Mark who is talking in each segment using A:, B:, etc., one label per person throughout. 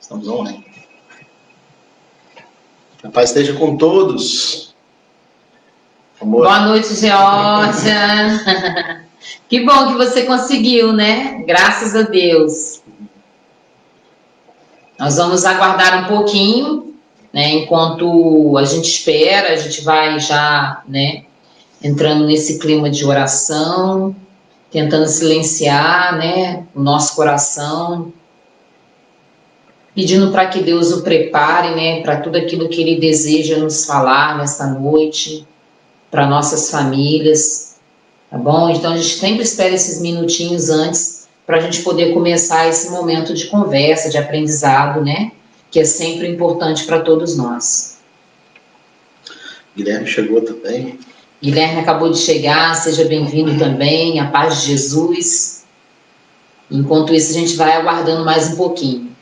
A: Estamos online. A paz esteja com todos. Amor.
B: Boa noite, Georgia. Que bom que você conseguiu, né? Graças a Deus. Nós vamos aguardar um pouquinho, né? Enquanto a gente espera, a gente vai já, né? Entrando nesse clima de oração, tentando silenciar, né? O nosso coração, pedindo para que Deus o prepare, né? Para tudo aquilo que Ele deseja nos falar nesta noite, para nossas famílias, tá bom? Então a gente sempre espera esses minutinhos antes para a gente poder começar esse momento de conversa, de aprendizado, né? Que é sempre importante para todos nós.
A: Guilherme chegou também.
B: Guilherme acabou de chegar, seja bem-vindo também, a paz de Jesus. Enquanto isso, a gente vai aguardando mais um pouquinho.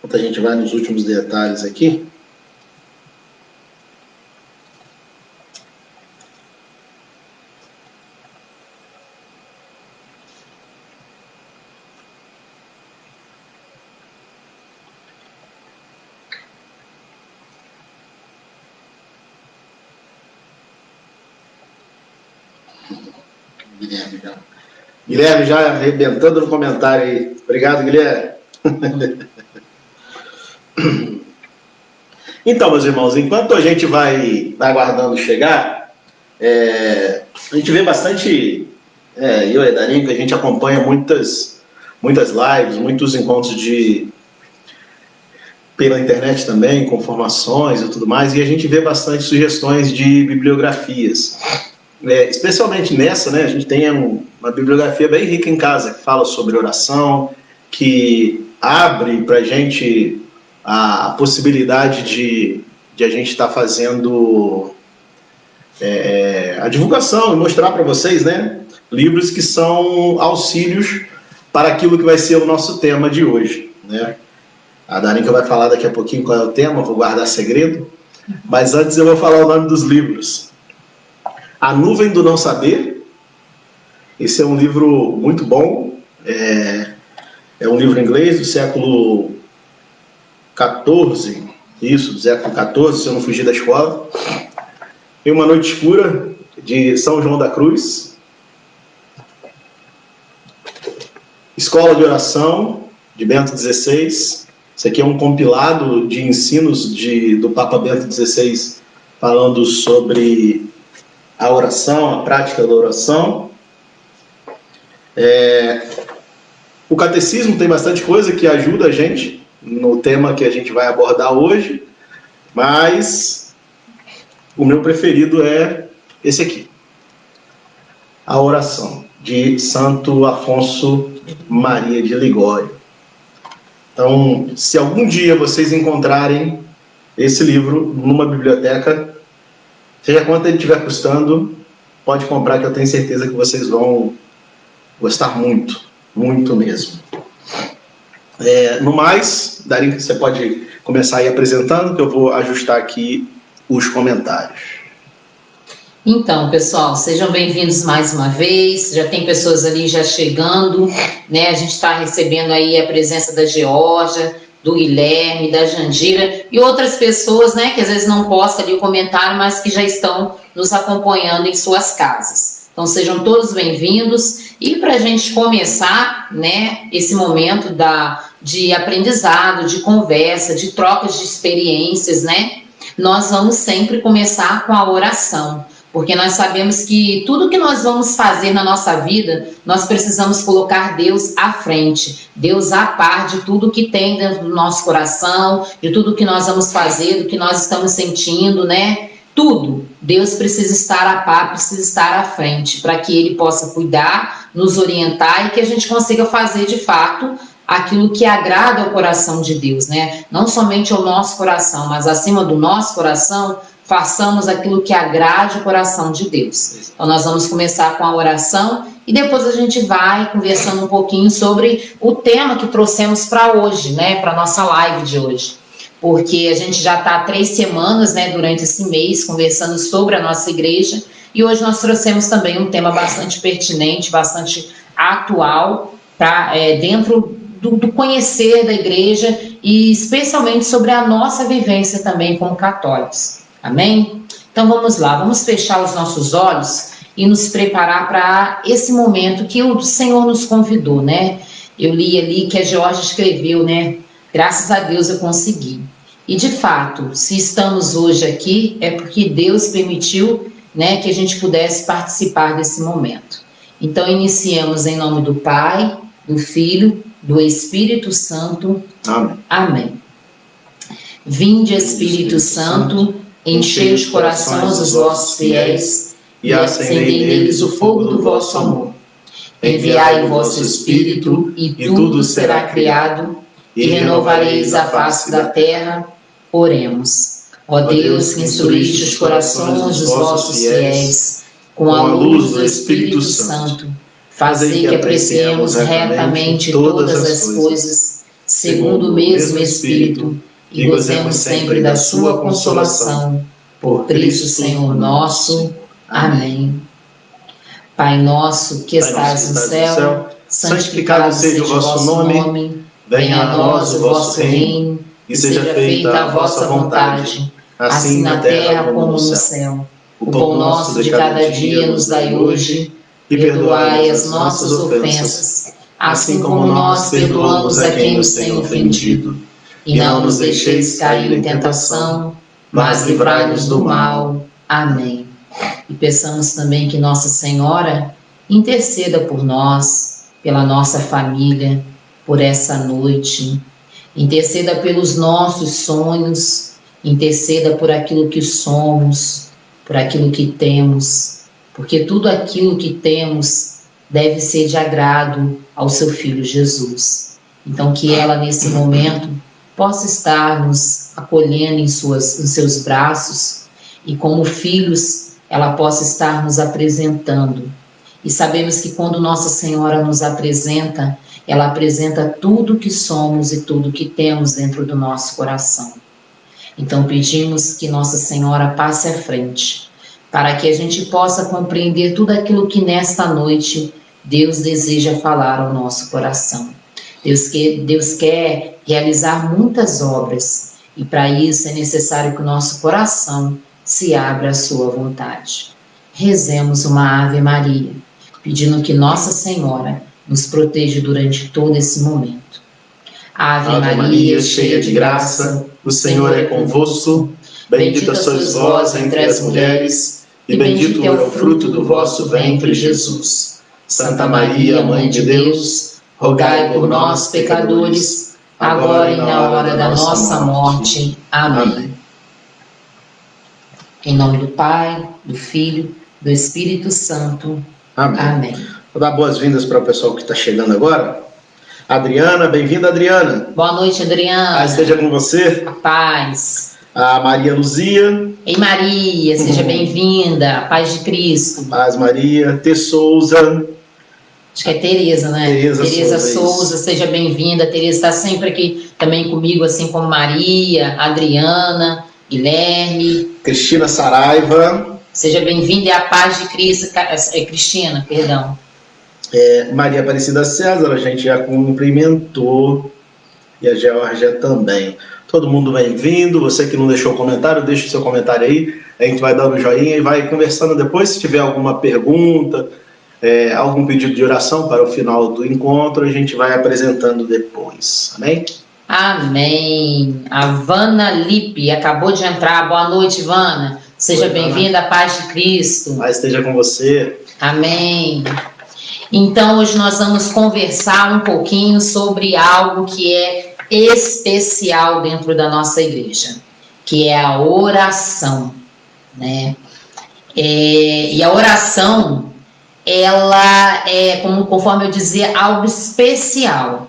A: Enquanto a gente vai nos últimos detalhes aqui. Guilherme já arrebentando no comentário aí. Obrigado, Guilherme. Então, meus irmãos, enquanto a gente vai aguardando chegar, a gente vê bastante, eu e a Darinha, que a gente acompanha muitas lives, muitos encontros pela internet também, com formações e tudo mais, e a gente vê bastante sugestões de bibliografias. Especialmente nessa, né, a gente tem uma bibliografia bem rica em casa, que fala sobre oração, que abre para a gente a possibilidade de a gente estar fazendo a divulgação e mostrar para vocês, né, livros que são auxílios para aquilo que vai ser o nosso tema de hoje, né? A Darinka vai falar daqui a pouquinho qual é o tema, vou guardar segredo, mas antes eu vou falar o nome dos livros. A Nuvem do Não Saber, esse é um livro muito bom, é um livro inglês do século XIV, isso, do século XIV, se eu não fugir da escola. E Uma Noite Escura, de São João da Cruz. Escola de Oração, de Bento XVI. Isso aqui é um compilado de ensinos do Papa Bento XVI, falando sobre a oração, a prática da oração. O catecismo tem bastante coisa que ajuda a gente no tema que a gente vai abordar hoje, mas o meu preferido é esse aqui, A Oração, de Santo Afonso Maria de Ligório. Então, se algum dia vocês encontrarem esse livro numa biblioteca, seja quanto ele estiver custando, pode comprar, que eu tenho certeza que vocês vão gostar muito, muito mesmo. No mais, Darinka, você pode começar aí apresentando, que eu vou ajustar aqui os comentários.
B: Então, pessoal, sejam bem-vindos mais uma vez. Já tem pessoas ali já chegando, né? A gente está recebendo aí a presença da Georgia, do Guilherme, da Jandira e outras pessoas, né, que às vezes não postam ali o comentário, mas que já estão nos acompanhando em suas casas. Então sejam todos bem-vindos. E para a gente começar, né, esse momento de aprendizado, de conversa, de trocas de experiências, né, nós vamos sempre começar com a oração. Porque nós sabemos que tudo que nós vamos fazer na nossa vida, nós precisamos colocar Deus à frente, Deus a par de tudo que tem dentro do nosso coração, de tudo que nós vamos fazer, do que nós estamos sentindo, né? Tudo. Deus precisa estar a par, precisa estar à frente, para que Ele possa cuidar, nos orientar e que a gente consiga fazer de fato aquilo que agrada ao coração de Deus, né? Não somente ao nosso coração, mas acima do nosso coração, façamos aquilo que agrade o coração de Deus. Então nós vamos começar com a oração e depois a gente vai conversando um pouquinho sobre o tema que trouxemos para hoje, né, para nossa live de hoje. porque a gente já está há 3 semanas, né, durante esse mês, conversando sobre a nossa igreja, e hoje nós trouxemos também um tema bastante pertinente, bastante atual, dentro do conhecer da igreja e especialmente sobre a nossa vivência também como católicos. Amém? Então vamos lá, vamos fechar os nossos olhos e nos preparar para esse momento que o Senhor nos convidou, né? Eu li ali que a Georgia escreveu, né? Graças a Deus eu consegui. E de fato, se estamos hoje aqui, é porque Deus permitiu, né, que a gente pudesse participar desse momento. Então iniciamos em nome do Pai, do Filho, do Espírito Santo.
A: Amém.
B: Amém. Vinde, Espírito Santo, enchei os corações dos vossos fiéis e acendei neles o fogo do vosso amor. Enviai o vosso Espírito e tudo será criado e renovareis a face da terra. Oremos. Ó Deus, que instruíste os corações dos vossos fiéis com a luz do Espírito Santo, fazei que apreciemos retamente todas as coisas, segundo o mesmo Espírito, e gozemos sempre da sua consolação. Por Cristo Senhor nosso. Amém. Pai nosso, que estais no céu, santificado seja o vosso nome, venha a nós o vosso reino, e seja feita a vossa vontade, assim na terra como no céu. O pão nosso de cada dia nos dai hoje, e perdoai as nossas ofensas, assim como nós perdoamos a quem nos tem ofendido. E não nos deixeis cair em tentação, mas livrai-nos do mal. Amém. E peçamos também que Nossa Senhora interceda por nós, pela nossa família, por essa noite. Interceda pelos nossos sonhos, interceda por aquilo que somos, por aquilo que temos, porque tudo aquilo que temos deve ser de agrado ao seu Filho Jesus. Então que ela nesse momento possa estar nos acolhendo em seus braços e como filhos ela possa estar nos apresentando. E sabemos que quando Nossa Senhora nos apresenta, ela apresenta tudo que somos e tudo que temos dentro do nosso coração. Então pedimos que Nossa Senhora passe à frente, para que a gente possa compreender tudo aquilo que nesta noite Deus deseja falar ao nosso coração. Deus quer realizar muitas obras, e para isso é necessário que o nosso coração se abra à sua vontade. Rezemos uma Ave Maria, pedindo que Nossa Senhora nos proteja durante todo esse momento. Ave Maria, cheia de graça, o Senhor é convosco. Bendita sois vós entre as mulheres, e bendito é o fruto do vosso ventre, Jesus. Santa Maria, Mãe de Deus, rogai por nós, pecadores, agora e na hora da nossa morte. Amém. Em nome do Pai, do Filho, do Espírito Santo.
A: Amém.
B: Amém.
A: Vou dar boas-vindas para o pessoal que está chegando agora. Adriana, bem-vinda, Adriana.
B: Boa noite, Adriana.
A: Paz esteja com você.
B: A paz.
A: A Maria Luzia.
B: Ei, Maria, seja bem-vinda. Paz de Cristo.
A: Paz, Maria. T. Souza.
B: Acho que é Tereza, né?
A: Tereza
B: Souza, seja bem-vinda. Tereza está sempre aqui também comigo, assim como Maria, Adriana, Guilherme.
A: Cristina Saraiva.
B: Seja bem-vinda e a paz de Cristo. Cristina, perdão.
A: Maria Aparecida César, a gente já cumprimentou. E a Georgia também. Todo mundo bem-vindo. Você que não deixou comentário, deixa o seu comentário aí. A gente vai dando joinha e vai conversando depois. Se tiver alguma pergunta, algum pedido de oração para o final do encontro, a gente vai apresentando depois. Amém?
B: Amém. A Vana Lipe acabou de entrar. Boa noite, Vana. Seja bem-vinda à paz de Cristo.
A: Paz esteja com você.
B: Amém. Então, hoje nós vamos conversar um pouquinho sobre algo que é especial dentro da nossa igreja, que é a oração, né? E a oração, ela é, conforme eu dizia, algo especial,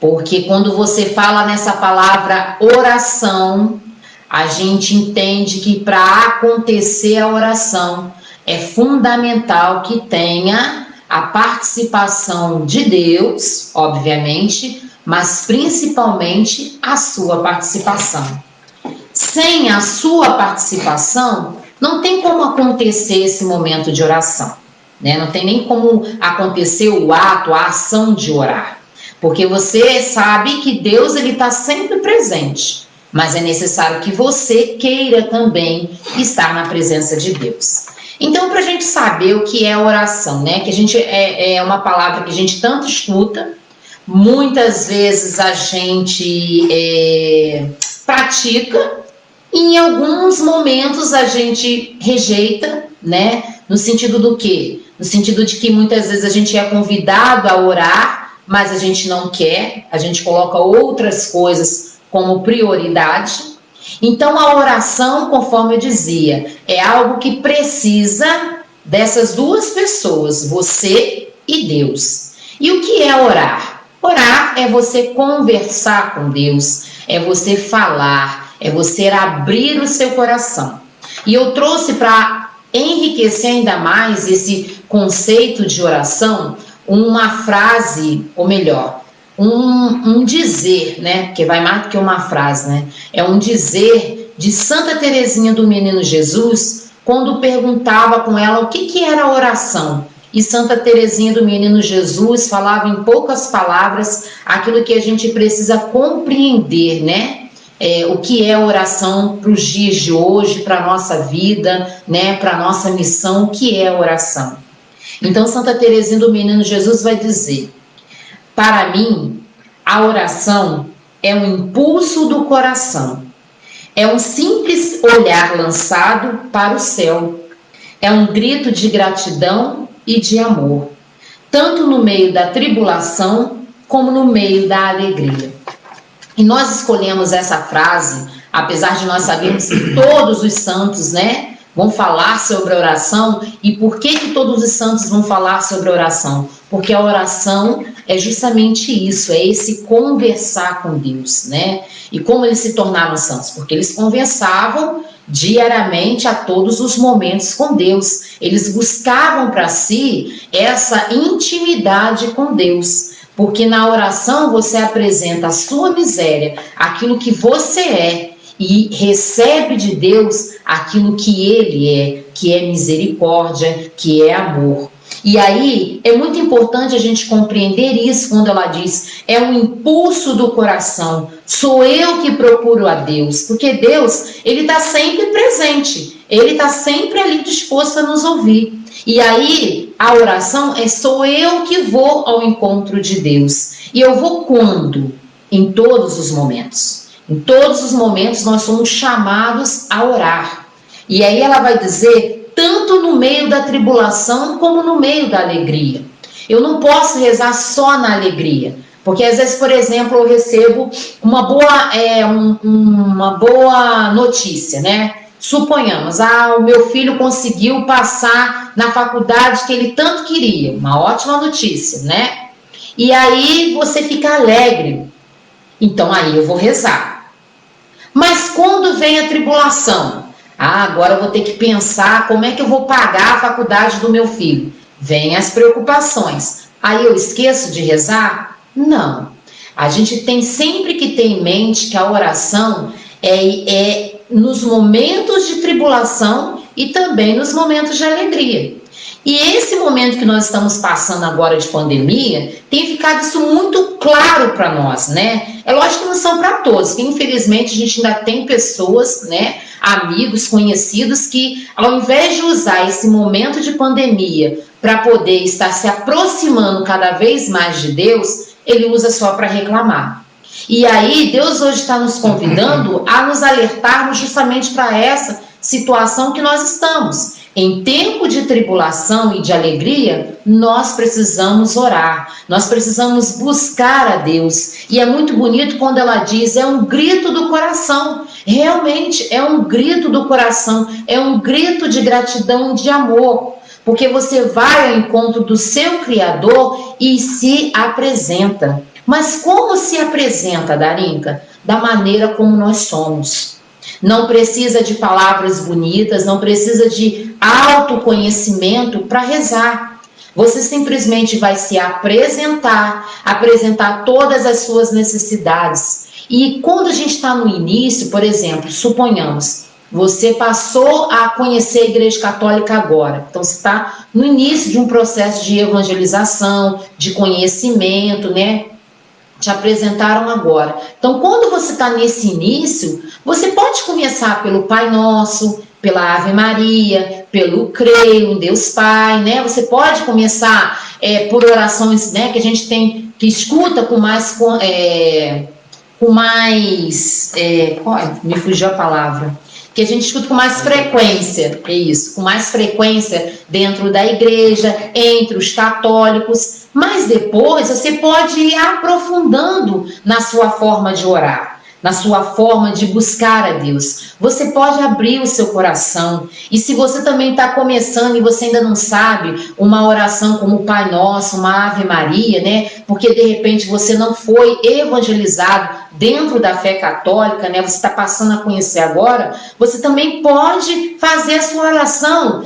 B: porque quando você fala nessa palavra oração, a gente entende que para acontecer a oração é fundamental que tenha a participação de Deus, obviamente, mas principalmente a sua participação. Sem a sua participação, não tem como acontecer esse momento de oração, né? Não tem nem como acontecer o ato, a ação de orar, porque você sabe que Deus está sempre presente, mas é necessário que você queira também estar na presença de Deus. Então, para a gente saber o que é oração, né? Que a gente é uma palavra que a gente tanto escuta, muitas vezes a gente pratica, e em alguns momentos a gente rejeita, né? No sentido do quê? No sentido de que muitas vezes a gente é convidado a orar, mas a gente não quer, a gente coloca outras coisas como prioridade. Então a oração, conforme eu dizia, é algo que precisa dessas duas pessoas, você e Deus. E o que é orar? Orar é você conversar com Deus, é você falar, é você abrir o seu coração. E eu trouxe para enriquecer ainda mais esse conceito de oração, uma frase, ou melhor, um dizer, né? Porque vai mais do que uma frase, né? É um dizer de Santa Teresinha do Menino Jesus, quando perguntava com ela o que era a oração. E Santa Teresinha do Menino Jesus falava em poucas palavras aquilo que a gente precisa compreender, né? O que é oração para os dias de hoje, para a nossa vida, né? Para a nossa missão, o que é oração. Então Santa Teresinha do Menino Jesus vai dizer: para mim, a oração é um impulso do coração, é um simples olhar lançado para o céu, é um grito de gratidão e de amor, tanto no meio da tribulação como no meio da alegria. E nós escolhemos essa frase, apesar de nós sabermos que todos os santos, né, vão falar sobre a oração. E por que todos os santos vão falar sobre a oração? Porque a oração é justamente isso, é esse conversar com Deus, né? E como eles se tornaram santos? Porque eles conversavam diariamente a todos os momentos com Deus. Eles buscavam para si essa intimidade com Deus. Porque na oração você apresenta a sua miséria, aquilo que você é, e recebe de Deus aquilo que Ele é, que é misericórdia, que é amor. E aí é muito importante a gente compreender isso quando ela diz, é um impulso do coração, sou eu que procuro a Deus, porque Deus, Ele está sempre presente, Ele está sempre ali disposto a nos ouvir. E aí a oração sou eu que vou ao encontro de Deus. E eu vou quando? Em todos os momentos. Em todos os momentos nós somos chamados a orar. E aí ela vai dizer, tanto no meio da tribulação como no meio da alegria. Eu não posso rezar só na alegria. Porque às vezes, por exemplo, eu recebo uma boa notícia, né? Suponhamos, o meu filho conseguiu passar na faculdade que ele tanto queria. Uma ótima notícia, né? E aí você fica alegre. Então aí eu vou rezar. Mas quando vem a tribulação? Agora eu vou ter que pensar como é que eu vou pagar a faculdade do meu filho. Vem as preocupações. Aí eu esqueço de rezar? Não. A gente tem sempre que ter em mente que a oração é nos momentos de tribulação e também nos momentos de alegria. E esse momento que nós estamos passando agora de pandemia, tem ficado isso muito claro para nós, né? É lógico que não são para todos, porque infelizmente a gente ainda tem pessoas, né, amigos, conhecidos, que ao invés de usar esse momento de pandemia para poder estar se aproximando cada vez mais de Deus, ele usa só para reclamar. E aí Deus hoje está nos convidando a nos alertarmos justamente para essa situação que nós estamos. Em tempo de tribulação e de alegria, nós precisamos orar, nós precisamos buscar a Deus. E é muito bonito quando ela diz, é um grito do coração. Realmente é um grito do coração, é um grito de gratidão, de amor. Porque você vai ao encontro do seu Criador e se apresenta. Mas como se apresenta, Darinka? Da maneira como nós somos. Não precisa de palavras bonitas, não precisa de autoconhecimento para rezar. Você simplesmente vai se apresentar todas as suas necessidades. E quando a gente está no início, por exemplo, suponhamos, você passou a conhecer a Igreja Católica agora. Então, você está no início de um processo de evangelização, de conhecimento, né? Te apresentaram agora. Então, quando você está nesse início, você pode começar pelo Pai Nosso, pela Ave Maria, pelo Creio em Deus Pai, né? Você pode começar por orações, né? Que a gente tem, que escuta com mais... me fugiu a palavra, que a gente escuta com mais frequência, com mais frequência dentro da igreja, entre os católicos, mas depois você pode ir aprofundando na sua forma de orar, na sua forma de buscar a Deus. Você pode abrir o seu coração, e se você também está começando e você ainda não sabe uma oração como o Pai Nosso, uma Ave Maria, né? Porque de repente você não foi evangelizado dentro da fé católica, né? Você está passando a conhecer agora, você também pode fazer a sua oração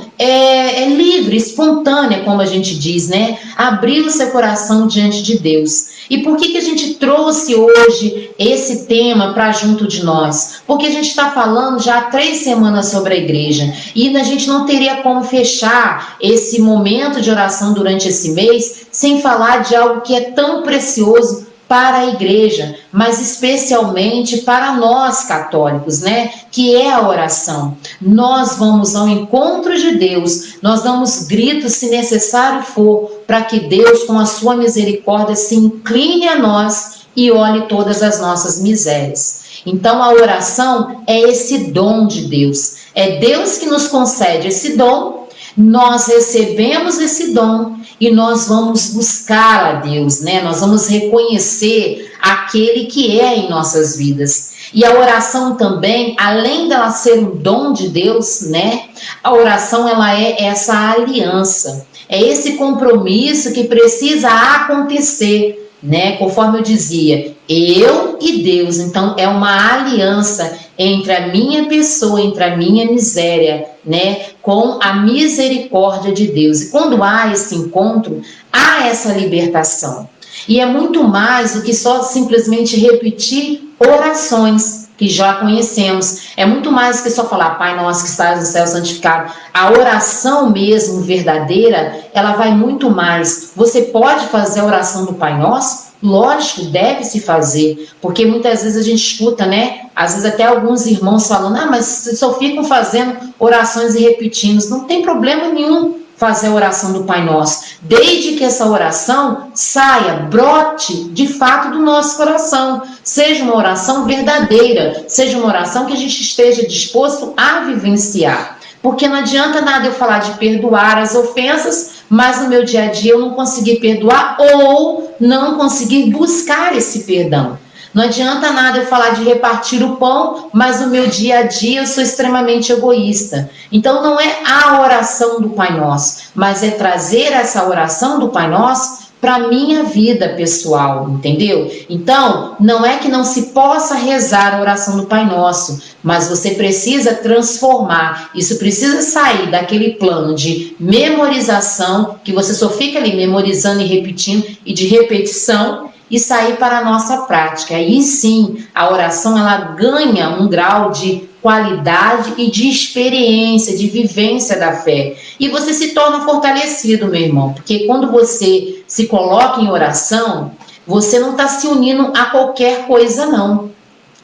B: livre, espontânea, como a gente diz, né? Abrir o seu coração diante de Deus. E por que a gente trouxe hoje esse tema para junto de nós? Porque a gente está falando já há 3 semanas sobre a igreja, e a gente não teria como fechar esse momento de oração durante esse mês sem falar de algo que é tão precioso para a igreja, mas especialmente para nós católicos, né? Que é a oração. Nós vamos ao encontro de Deus, nós damos gritos se necessário for, para que Deus, com a sua misericórdia, se incline a nós e olhe todas as nossas misérias. Então a oração é esse dom de Deus, é Deus que nos concede esse dom, nós recebemos esse dom e nós vamos buscar a Deus, né? Nós vamos reconhecer aquele que é em nossas vidas. E a oração também, além dela ser um dom de Deus, né? A oração, ela é essa aliança, é esse compromisso que precisa acontecer, né? Conforme eu dizia, eu e Deus. Então é uma aliança entre a minha pessoa, entre a minha miséria, né, com a misericórdia de Deus. E quando há esse encontro, há essa libertação. E é muito mais do que só simplesmente repetir orações que já conhecemos. É muito mais do que só falar, Pai nosso que estás no céu, santificado. A oração mesmo verdadeira, ela vai muito mais. Você pode fazer a oração do Pai Nosso? Lógico, deve-se fazer, porque muitas vezes a gente escuta, né? Às vezes até alguns irmãos falando, mas só ficam fazendo orações e repetindo. Não tem problema nenhum fazer a oração do Pai Nosso, desde que essa oração saia, brote de fato do nosso coração, seja uma oração verdadeira, seja uma oração que a gente esteja disposto a vivenciar. Porque não adianta nada eu falar de perdoar as ofensas, mas no meu dia a dia eu não conseguir perdoar ou não conseguir buscar esse perdão. Não adianta nada eu falar de repartir o pão, mas no meu dia a dia eu sou extremamente egoísta. Então não é a oração do Pai Nosso, mas é trazer essa oração do Pai Nosso para a minha vida pessoal, entendeu? Então, não é que não se possa rezar a oração do Pai Nosso, mas você precisa transformar, isso precisa sair daquele plano de memorização, que você só fica ali memorizando e repetindo, e de repetição, e sair para a nossa prática. Aí sim, a oração ela ganha um grau de qualidade e de experiência, de vivência da fé. E você se torna fortalecido, meu irmão, porque quando você se coloca em oração, você não está se unindo a qualquer coisa, não.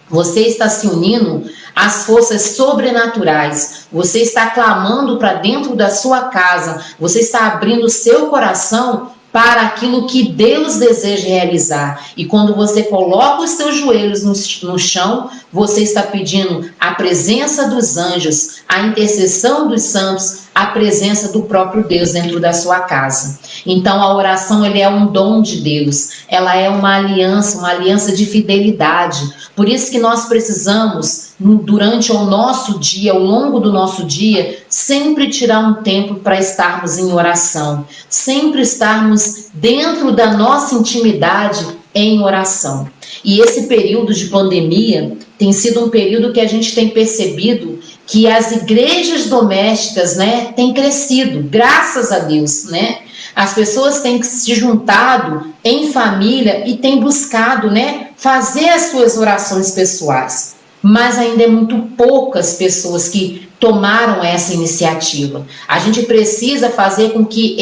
B: Você está se unindo às forças sobrenaturais. Você está clamando para dentro da sua casa. Você está abrindo o seu coração para aquilo que Deus deseja realizar. E quando você coloca os seus joelhos no chão, você está pedindo a presença dos anjos, a intercessão dos santos, a presença do próprio Deus dentro da sua casa. Então a oração ela é um dom de Deus, ela é uma aliança de fidelidade. Por isso que nós precisamos, durante o nosso dia, ao longo do nosso dia, sempre tirar um tempo para estarmos em oração, sempre estarmos dentro da nossa intimidade em oração. E esse período de pandemia tem sido um período que a gente tem percebido que as igrejas domésticas, né, têm crescido, graças a Deus, né? As pessoas têm se juntado em família e têm buscado, né, fazer as suas orações pessoais. Mas ainda é muito poucas pessoas que tomaram essa iniciativa. A gente precisa fazer com que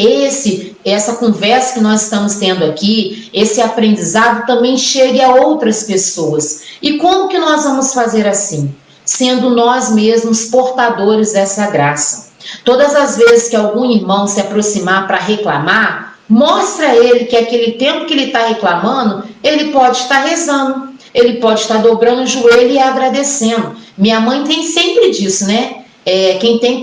B: essa conversa que nós estamos tendo aqui, esse aprendizado também chegue a outras pessoas. E como que nós vamos fazer assim? Sendo nós mesmos portadores dessa graça. Todas as vezes que algum irmão se aproximar para reclamar, mostra a ele que aquele tempo que ele está reclamando, ele pode estar rezando, ele pode estar dobrando o joelho e agradecendo. Minha mãe tem sempre disso, né? Quem tem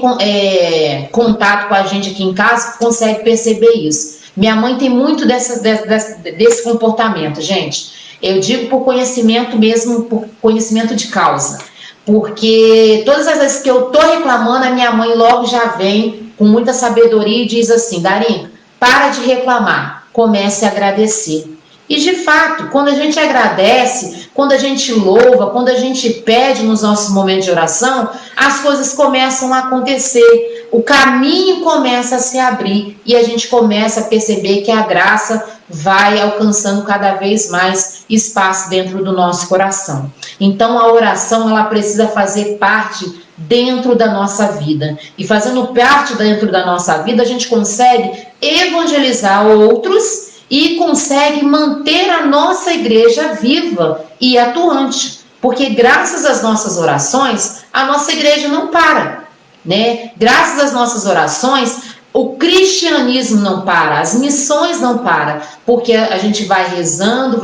B: contato com a gente aqui em casa consegue perceber isso. Minha mãe tem muito desse comportamento, gente. Eu digo por conhecimento mesmo, por conhecimento de causa. Porque todas as vezes que eu estou reclamando, a minha mãe logo já vem com muita sabedoria e diz assim: Darinha, para de reclamar, comece a agradecer. E de fato, quando a gente agradece, quando a gente louva, quando a gente pede nos nossos momentos de oração, as coisas começam a acontecer, o caminho começa a se abrir e a gente começa a perceber que a graça vai alcançando cada vez mais espaço dentro do nosso coração. Então a oração, ela precisa fazer parte dentro da nossa vida. E fazendo parte dentro da nossa vida, a gente consegue evangelizar outros e consegue manter a nossa igreja viva e atuante. Porque graças às nossas orações, a nossa igreja não para, né? Graças às nossas orações, o cristianismo não para, as missões não param, porque a gente vai rezando,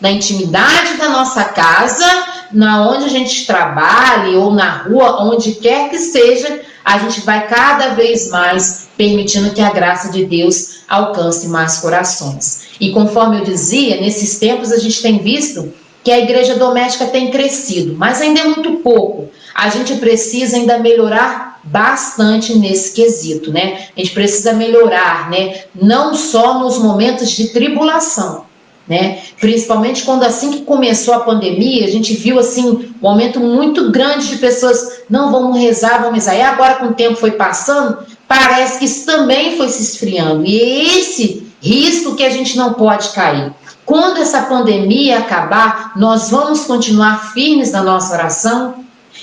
B: na intimidade da nossa casa, na onde a gente trabalhe ou na rua, onde quer que seja, a gente vai cada vez mais permitindo que a graça de Deus alcance mais corações. E conforme eu dizia, nesses tempos a gente tem visto que a igreja doméstica tem crescido, mas ainda é muito pouco. A gente precisa ainda melhorar bastante nesse quesito, né? A gente precisa melhorar, né? Não só nos momentos de tribulação, né? Principalmente quando assim que começou a pandemia, a gente viu assim um aumento muito grande de pessoas, não, vamos rezar. E agora com o tempo foi passando, parece que isso também foi se esfriando. E é esse risco que a gente não pode cair. Quando essa pandemia acabar, nós vamos continuar firmes na nossa oração?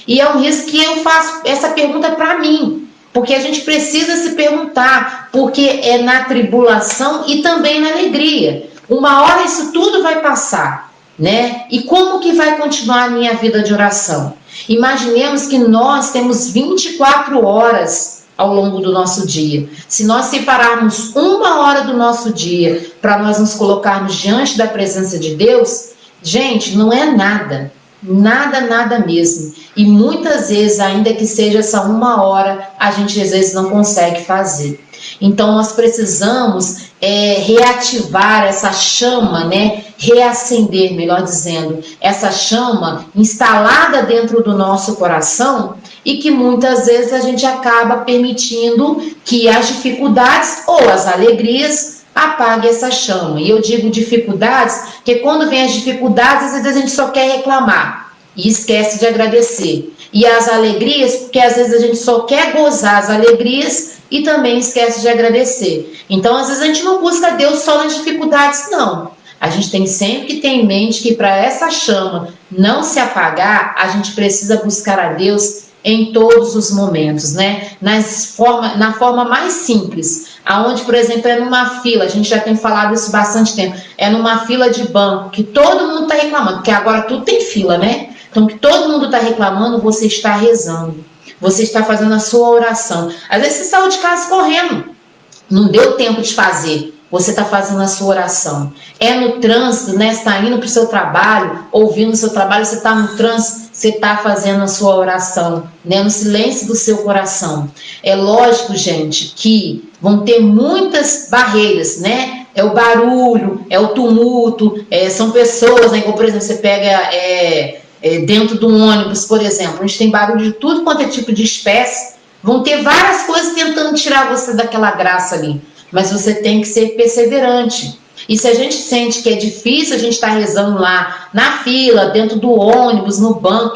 B: E é um risco que eu faço essa pergunta para mim, porque a gente precisa se perguntar, porque é na tribulação e também na alegria. Uma hora isso tudo vai passar, né? E como que vai continuar a minha vida de oração? Imaginemos que nós temos 24 horas ao longo do nosso dia. Se nós separarmos uma hora do nosso dia para nós nos colocarmos diante da presença de Deus, gente, não é nada. Nada mesmo. E muitas vezes, ainda que seja essa uma hora, a gente às vezes não consegue fazer. Então nós precisamos reativar essa chama, né? Reacender, melhor dizendo, essa chama instalada dentro do nosso coração e que muitas vezes a gente acaba permitindo que as dificuldades ou as alegrias apague essa chama. E eu digo dificuldades, porque quando vem as dificuldades, às vezes a gente só quer reclamar e esquece de agradecer. E as alegrias, porque às vezes a gente só quer gozar as alegrias e também esquece de agradecer. Então, às vezes a gente não busca Deus só nas dificuldades, não. A gente tem sempre que ter em mente que para essa chama não se apagar, a gente precisa buscar a Deus em todos os momentos, né? Na forma mais simples, aonde, por exemplo, é numa fila, a gente já tem falado isso bastante tempo, é numa fila de banco, que todo mundo está reclamando, porque agora tudo tem fila, né? Então, que todo mundo está reclamando, você está rezando, você está fazendo a sua oração. Às vezes você saiu de casa correndo, não deu tempo de fazer, você está fazendo a sua oração. É no trânsito, né? Você está indo para o seu trabalho, ouvindo o seu trabalho, você está no trânsito, você está fazendo a sua oração, né? No silêncio do seu coração. É lógico, gente, que vão ter muitas barreiras, né? É o barulho, é o tumulto, são pessoas, né? Como, por exemplo, você pega dentro do ônibus, por exemplo, a gente tem barulho de tudo quanto é tipo de espécie, vão ter várias coisas tentando tirar você daquela graça ali, mas você tem que ser perseverante. E se a gente sente que é difícil, a gente está rezando lá na fila, dentro do ônibus, no banco,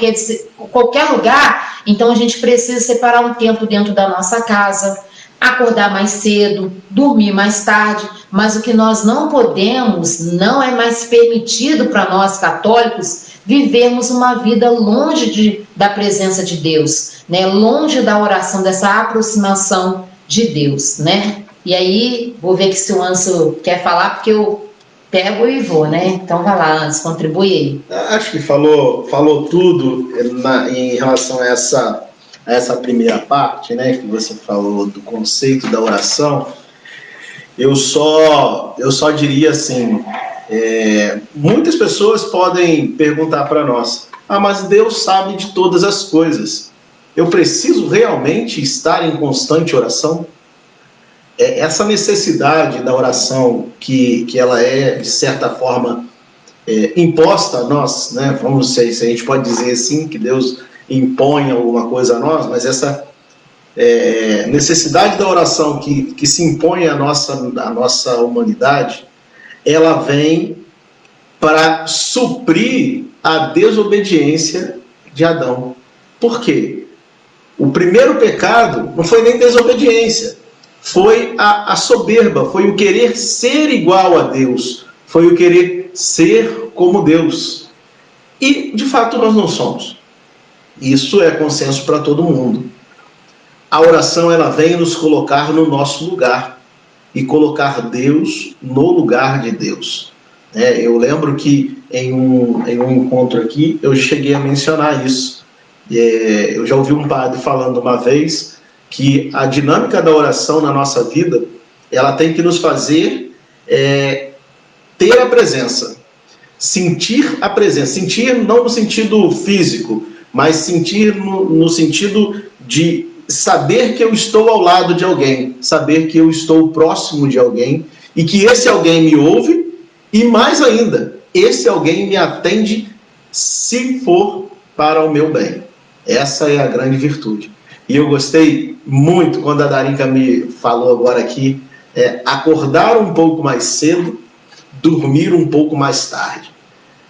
B: qualquer lugar, então a gente precisa separar um tempo dentro da nossa casa, acordar mais cedo, dormir mais tarde, mas o que nós não podemos, não é mais permitido para nós católicos vivermos uma vida longe da presença de Deus, né? Longe da oração, dessa aproximação de Deus, né? E aí, vou ver que se o Anso quer falar, porque eu pego e vou, né? Então vai lá, Anso, contribui aí.
A: Acho que falou tudo em relação a essa primeira parte, né, que você falou do conceito da oração. Eu só diria assim, muitas pessoas podem perguntar para nós, mas Deus sabe de todas as coisas, eu preciso realmente estar em constante oração? Essa necessidade da oração, que ela é, de certa forma, imposta a nós, né? Vamos se a gente pode dizer assim, que Deus impõe alguma coisa a nós, mas essa necessidade da oração que se impõe à nossa humanidade, ela vem para suprir a desobediência de Adão. Por quê? O primeiro pecado não foi nem desobediência, foi a soberba, foi o querer ser igual a Deus, foi o querer ser como Deus. E, de fato, nós não somos. Isso é consenso para todo mundo. A oração, ela vem nos colocar no nosso lugar e colocar Deus no lugar de Deus. Eu lembro que em um encontro aqui, eu cheguei a mencionar isso. Eu já ouvi um padre falando uma vez que a dinâmica da oração na nossa vida, ela tem que nos fazer ter a presença, sentir a presença. Sentir não no sentido físico, mas sentir no sentido de saber que eu estou ao lado de alguém, saber que eu estou próximo de alguém e que esse alguém me ouve e, mais ainda, esse alguém me atende se for para o meu bem. Essa é a grande virtude. E eu gostei muito quando a Darinka me falou agora aqui, acordar um pouco mais cedo, dormir um pouco mais tarde.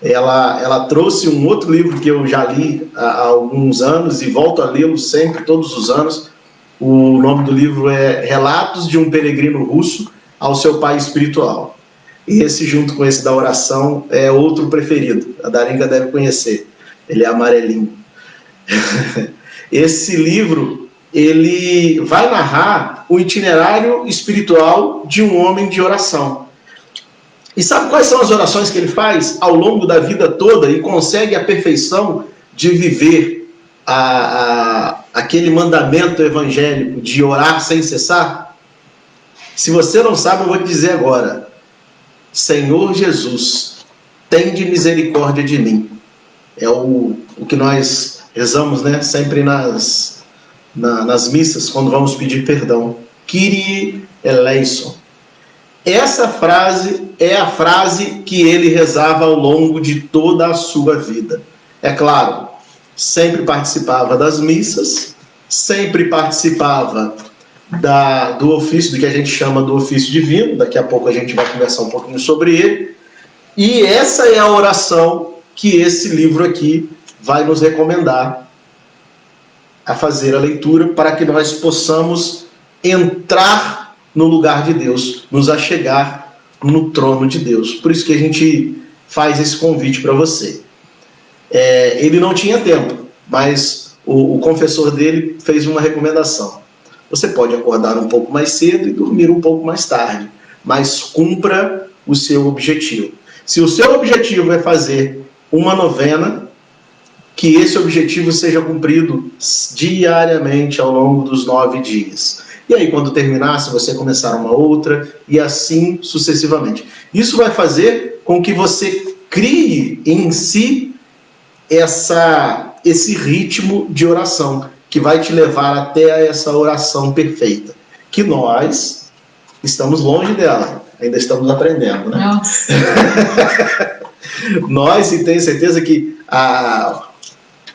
A: Ela trouxe um outro livro que eu já li há alguns anos e volto a lê-lo sempre, todos os anos. O nome do livro é Relatos de um Peregrino Russo ao Seu Pai Espiritual. E esse, junto com esse da oração, é outro preferido. A Darinka deve conhecer. Ele é amarelinho. Esse livro, ele vai narrar o itinerário espiritual de um homem de oração. E sabe quais são as orações que ele faz ao longo da vida toda e consegue a perfeição de viver aquele mandamento evangélico de orar sem cessar? Se você não sabe, eu vou te dizer agora. Senhor Jesus, tende misericórdia de mim. É o que nós rezamos, né? Sempre nas missas, quando vamos pedir perdão. Kyrie eleison. Essa frase é a frase que ele rezava ao longo de toda a sua vida. É claro, sempre participava das missas, sempre participava do ofício, do que a gente chama do ofício divino. Daqui a pouco a gente vai conversar um pouquinho sobre ele. E essa é a oração que esse livro aqui vai nos recomendar a fazer a leitura, para que nós possamos entrar no lugar de Deus, nos achegar no trono de Deus. Por isso que a gente faz esse convite para você. Ele não tinha tempo, mas o confessor dele fez uma recomendação. Você pode acordar um pouco mais cedo e dormir um pouco mais tarde, mas cumpra o seu objetivo. Se o seu objetivo é fazer uma novena, que esse objetivo seja cumprido diariamente ao longo dos 9 dias. E aí, quando terminar, se você começar uma outra, e assim sucessivamente. Isso vai fazer com que você crie em si esse ritmo de oração, que vai te levar até essa oração perfeita, que nós estamos longe dela, ainda estamos aprendendo, né?
B: Nossa.
A: Nós, e tenho certeza que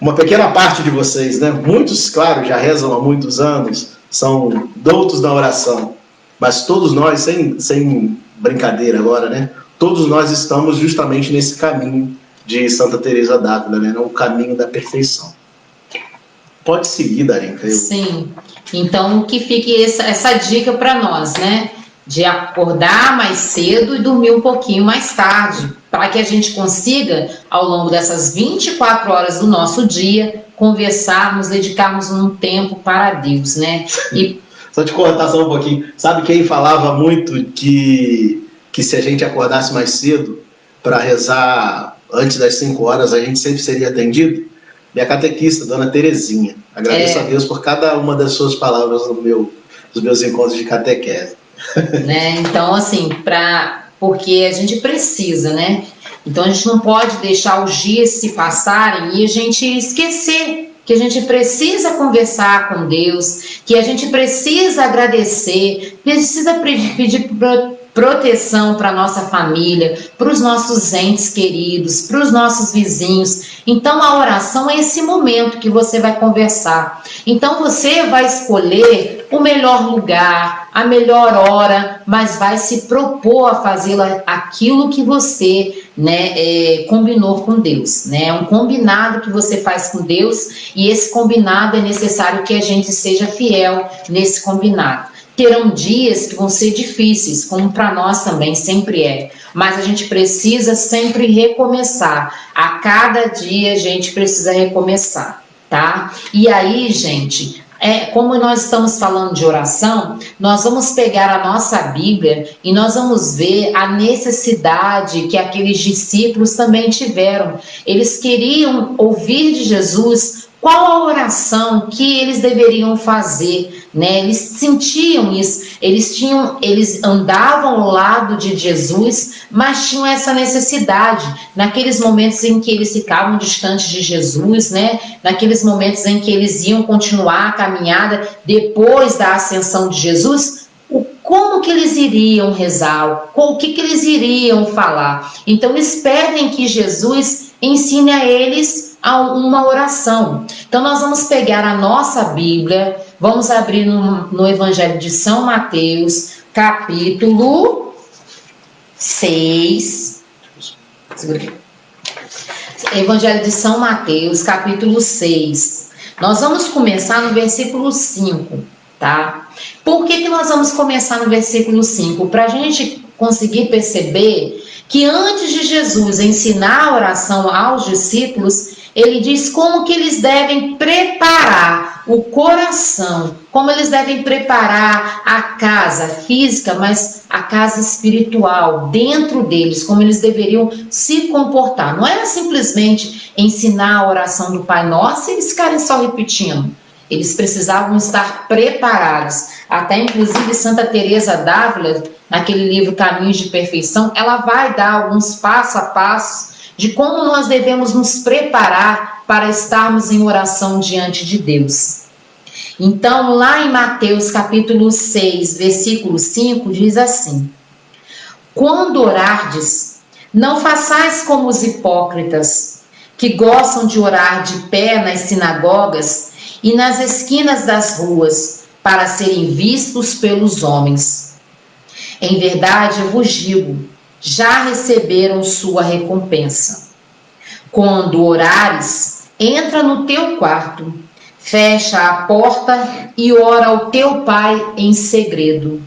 A: uma pequena parte de vocês, né? Muitos, claro, já rezam há muitos anos, são doutos na oração, mas todos nós, sem brincadeira agora, né? Todos nós estamos justamente nesse caminho de Santa Teresa d'Ávila, né? O caminho da perfeição. Pode seguir, Darinka.
B: Sim. Então, que fique essa dica para nós, né? De acordar mais cedo e dormir um pouquinho mais tarde, para que a gente consiga, ao longo dessas 24 horas do nosso dia, conversarmos, dedicarmos um tempo para Deus, né? E
A: só te cortar só um pouquinho. Sabe quem falava muito que se a gente acordasse mais cedo para rezar antes das 5 horas, a gente sempre seria atendido? Minha catequista, Dona Terezinha. Agradeço a Deus por cada uma das suas palavras nos meus encontros de catequese.
B: Né? Então, assim, porque a gente precisa, né? Então, a gente não pode deixar os dias se passarem e a gente esquecer que a gente precisa conversar com Deus, que a gente precisa agradecer, precisa pedir proteção para a nossa família, para os nossos entes queridos, para os nossos vizinhos. Então, a oração é esse momento que você vai conversar. Então, você vai escolher o melhor lugar, a melhor hora, mas vai se propor a fazer aquilo que você, né, combinou com Deus, né? É um combinado que você faz com Deus e esse combinado é necessário que a gente seja fiel nesse combinado. Terão dias que vão ser difíceis, como para nós também sempre é, mas a gente precisa sempre recomeçar. A cada dia a gente precisa recomeçar, tá? E aí, gente, como nós estamos falando de oração, nós vamos pegar a nossa Bíblia e nós vamos ver a necessidade que aqueles discípulos também tiveram. Eles queriam ouvir de Jesus qual a oração que eles deveriam fazer, né? Eles sentiam isso, eles andavam ao lado de Jesus, mas tinham essa necessidade, naqueles momentos em que eles ficavam distantes de Jesus, né? Naqueles momentos em que eles iam continuar a caminhada depois da ascensão de Jesus, como que eles iriam rezar, o que eles iriam falar. Então eles pedem que Jesus ensine a eles uma oração. Então nós vamos pegar a nossa Bíblia, vamos abrir no Evangelho de São Mateus, capítulo 6. Evangelho de São Mateus, capítulo 6. Nós vamos começar no versículo 5, tá? Por que nós vamos começar no versículo 5? Para a gente conseguir perceber que antes de Jesus ensinar a oração aos discípulos, ele diz como que eles devem preparar o coração, como eles devem preparar a casa física, mas a casa espiritual dentro deles, como eles deveriam se comportar. Não era simplesmente ensinar a oração do Pai Nosso e eles ficarem só repetindo. Eles precisavam estar preparados. Até inclusive Santa Teresa d'Ávila, naquele livro Caminhos de Perfeição, ela vai dar alguns passo a passo de como nós devemos nos preparar para estarmos em oração diante de Deus. Então, lá em Mateus capítulo 6, versículo 5, diz assim: quando orardes, não façais como os hipócritas, que gostam de orar de pé nas sinagogas e nas esquinas das ruas, para serem vistos pelos homens. Em verdade, eu vos digo, já receberam sua recompensa. Quando orares, entra no teu quarto, fecha a porta e ora ao teu Pai em segredo.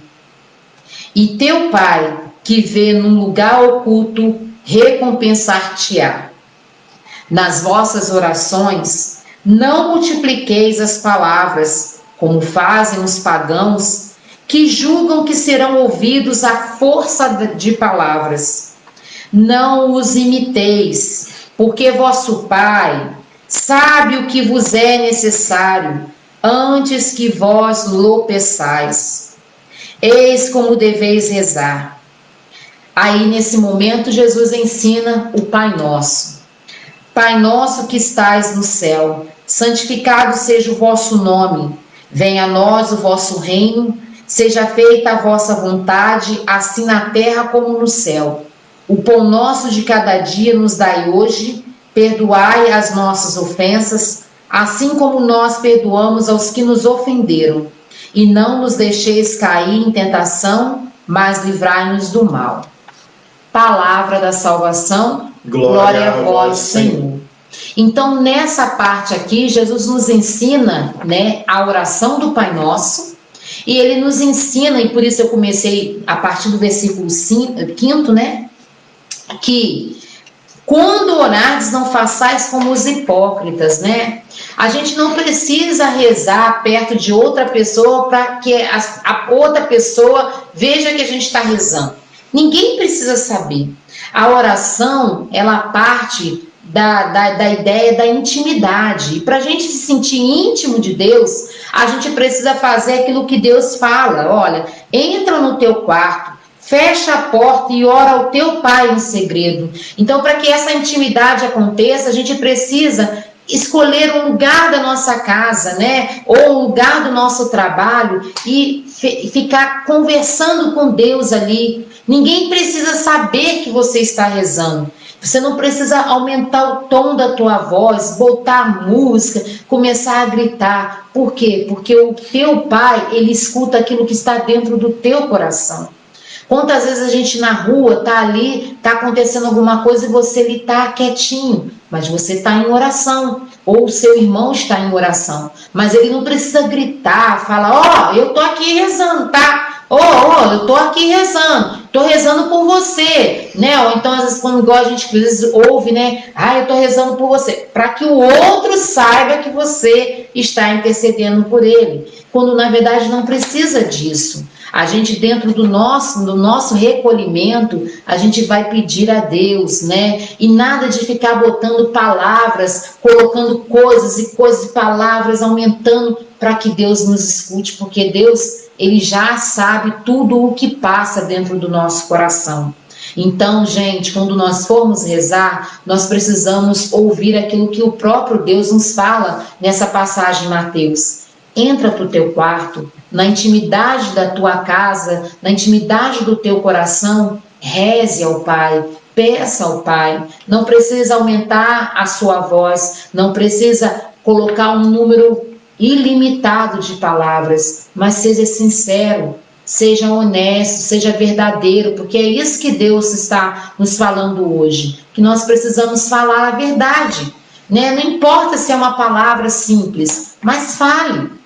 B: E teu Pai, que vê num lugar oculto, recompensar-te-á. Nas vossas orações, não multipliqueis as palavras, como fazem os pagãos, que julgam que serão ouvidos à força de palavras. Não os imiteis, porque vosso Pai sabe o que vos é necessário, antes que vós lo peçais. Eis como deveis rezar. Aí, nesse momento, Jesus ensina o Pai Nosso. Pai nosso que estais no céu, santificado seja o vosso nome. Venha a nós o vosso reino. Seja feita a vossa vontade, assim na terra como no céu. O pão nosso de cada dia nos dai hoje. Perdoai as nossas ofensas, assim como nós perdoamos aos que nos ofenderam. E não nos deixeis cair em tentação, mas livrai-nos do mal. Palavra da salvação, glória a vós, Senhor. Então, nessa parte aqui, Jesus nos ensina, né, a oração do Pai Nosso, e ele nos ensina, e por isso eu comecei a partir do versículo 5, né, que quando orardes, não façais como os hipócritas, né? A gente não precisa rezar perto de outra pessoa para que a outra pessoa veja que a gente está rezando. Ninguém precisa saber. A oração, ela parte da ideia da intimidade. E para a gente se sentir íntimo de Deus, a gente precisa fazer aquilo que Deus fala. Olha, entra no teu quarto, fecha a porta e ora ao teu Pai em segredo. Então, para que essa intimidade aconteça, a gente precisa escolher um lugar da nossa casa, né? Ou um lugar do nosso trabalho e ficar conversando com Deus ali. Ninguém precisa saber que você está rezando. Você não precisa aumentar o tom da tua voz, botar a música, começar a gritar. Por quê? Porque o teu Pai, ele escuta aquilo que está dentro do teu coração. Quantas vezes a gente na rua está ali, está acontecendo alguma coisa e você ali está quietinho, mas você está em oração, ou o seu irmão está em oração, mas ele não precisa gritar, falar, eu estou aqui rezando, tá? Eu estou aqui rezando, estou rezando por você, né? Ou então, às vezes, quando igual a gente às vezes ouve, né? Eu estou rezando por você, para que o outro saiba que você está intercedendo por ele, quando na verdade não precisa disso. A gente dentro do nosso recolhimento, a gente vai pedir a Deus, né? E nada de ficar botando palavras, colocando coisas e palavras, aumentando para que Deus nos escute, porque Deus, ele já sabe tudo o que passa dentro do nosso coração. Então, gente, quando nós formos rezar, nós precisamos ouvir aquilo que o próprio Deus nos fala nessa passagem em Mateus. Entra para o teu quarto, na intimidade da tua casa, na intimidade do teu coração, reze ao Pai, peça ao Pai. Não precisa aumentar a sua voz, não precisa colocar um número ilimitado de palavras, mas seja sincero, seja honesto, seja verdadeiro, porque é isso que Deus está nos falando hoje, que nós precisamos falar a verdade, né? Não importa se é uma palavra simples, mas fale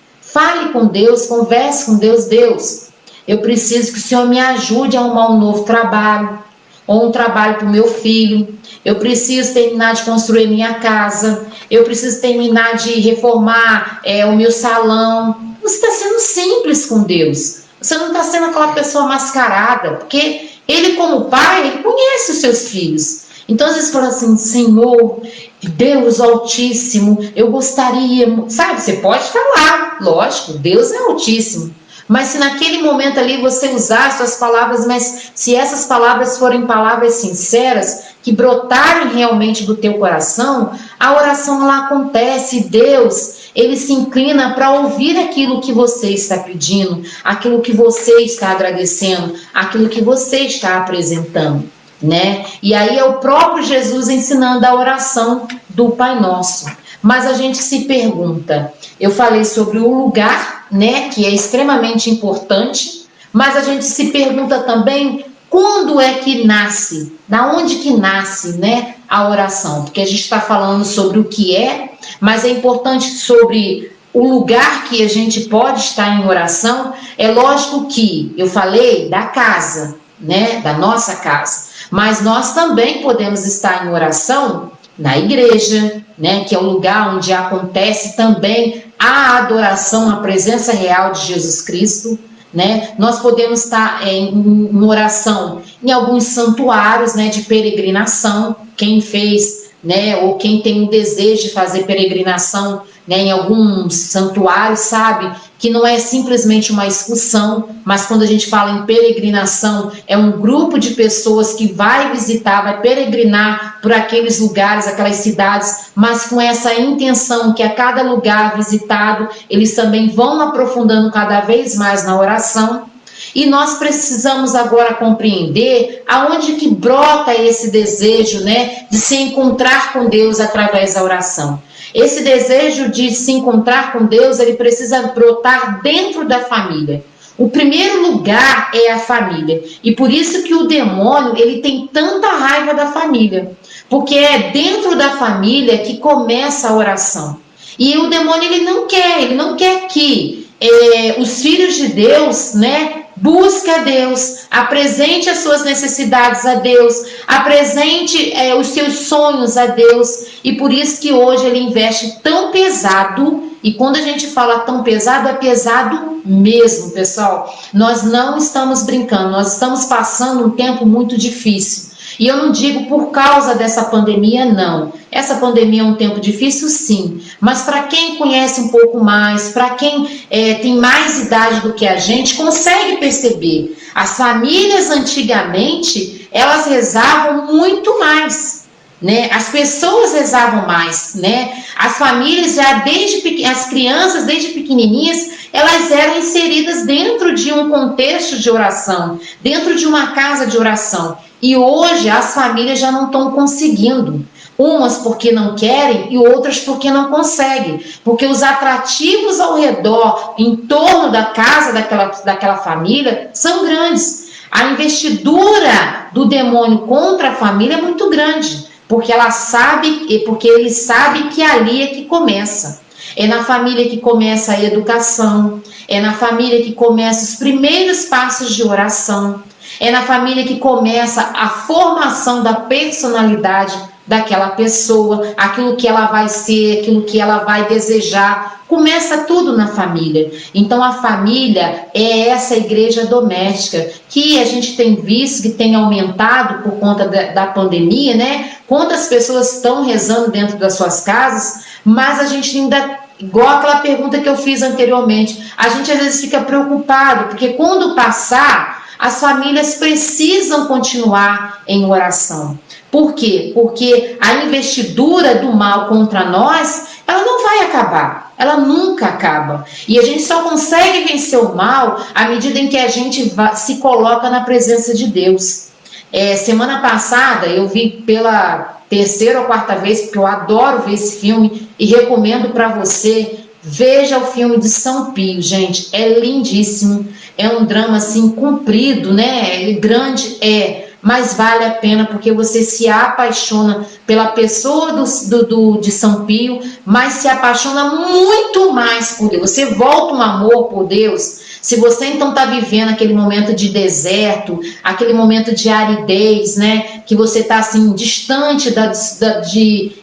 B: com Deus, converse com Deus. Deus, eu preciso que o Senhor me ajude a arrumar um novo trabalho, ou um trabalho para o meu filho. Eu preciso terminar de construir minha casa. Eu preciso terminar de reformar o meu salão. Você está sendo simples com Deus. Você não está sendo aquela pessoa mascarada, porque Ele, como Pai, Ele conhece os seus filhos. Então, às vezes, fala assim, Senhor, Deus Altíssimo, eu gostaria... Sabe, você pode falar, lógico, Deus é Altíssimo. Mas se naquele momento ali você usar as suas palavras, mas se essas palavras forem palavras sinceras, que brotarem realmente do teu coração, a oração lá acontece. Deus, Ele se inclina para ouvir aquilo que você está pedindo, aquilo que você está agradecendo, aquilo que você está apresentando, né? E aí é o próprio Jesus ensinando a oração do Pai Nosso. Mas a gente se pergunta, eu falei sobre o lugar, né, que é extremamente importante, mas a gente se pergunta também quando é que nasce, da onde que nasce, né, a oração, porque a gente está falando sobre o que é, mas é importante sobre o lugar que a gente pode estar em oração. É lógico que eu falei da casa, né, da nossa casa, mas nós também podemos estar em oração na igreja, né, que é o lugar onde acontece também a adoração, a presença real de Jesus Cristo, né? Nós podemos estar em oração em alguns santuários, né, de peregrinação. Quem fez, né, ou quem tem o desejo de fazer peregrinação, né, em alguns santuários, sabe que não é simplesmente uma excursão, mas quando a gente fala em peregrinação, é um grupo de pessoas que vai visitar, vai peregrinar por aqueles lugares, aquelas cidades, mas com essa intenção que a cada lugar visitado, eles também vão aprofundando cada vez mais na oração. E nós precisamos agora compreender aonde que brota esse desejo, né, de se encontrar com Deus através da oração. Esse desejo de se encontrar com Deus, ele precisa brotar dentro da família. O primeiro lugar é a família. E por isso que o demônio, ele tem tanta raiva da família. porque é dentro da família que começa a oração. E o demônio ele não quer que os filhos de Deus, né, busque a Deus, apresente as suas necessidades a Deus, apresente os seus sonhos a Deus, e por isso que hoje ele investe tão pesado. E quando a gente fala tão pesado, é pesado mesmo, pessoal. Nós não estamos brincando, nós estamos passando um tempo muito difícil. E eu não digo por causa dessa pandemia, não. Essa pandemia é um tempo difícil, sim. Mas para quem conhece um pouco mais, para quem tem mais idade do que a gente, consegue perceber. As famílias antigamente, elas rezavam muito mais. Né? As pessoas rezavam mais, né? As famílias as crianças desde pequenininhas, elas eram inseridas dentro de um contexto de oração, dentro de uma casa de oração. E hoje as famílias já não estão conseguindo. Umas porque não querem e outras porque não conseguem. Porque os atrativos ao redor, em torno da casa daquela família, são grandes. A investidura do demônio contra a família é muito grande. Porque ele sabe que ali é que começa. É na família que começa a educação, é na família que começa os primeiros passos de oração, é na família que começa a formação da personalidade daquela pessoa, aquilo que ela vai ser, aquilo que ela vai desejar. Começa tudo na família. Então a família é essa igreja doméstica que a gente tem visto que tem aumentado por conta da pandemia, né? Quantas pessoas estão rezando dentro das suas casas, mas a gente ainda, igual aquela pergunta que eu fiz anteriormente, a gente às vezes fica preocupado, porque quando passar, as famílias precisam continuar em oração. Por quê? Porque a investidura do mal contra nós, ela não vai acabar. Ela nunca acaba. E a gente só consegue vencer o mal à medida em que a gente se coloca na presença de Deus. Semana passada eu vi pela terceira ou quarta vez, porque eu adoro ver esse filme e recomendo para você. Veja o filme de São Pio, gente. É lindíssimo. É um drama assim comprido, né? Grande, mas vale a pena porque você se apaixona pela pessoa de São Pio, mas se apaixona muito mais por Deus. Você volta um amor por Deus. Se você então está vivendo aquele momento de deserto, aquele momento de aridez, né, que você está assim distante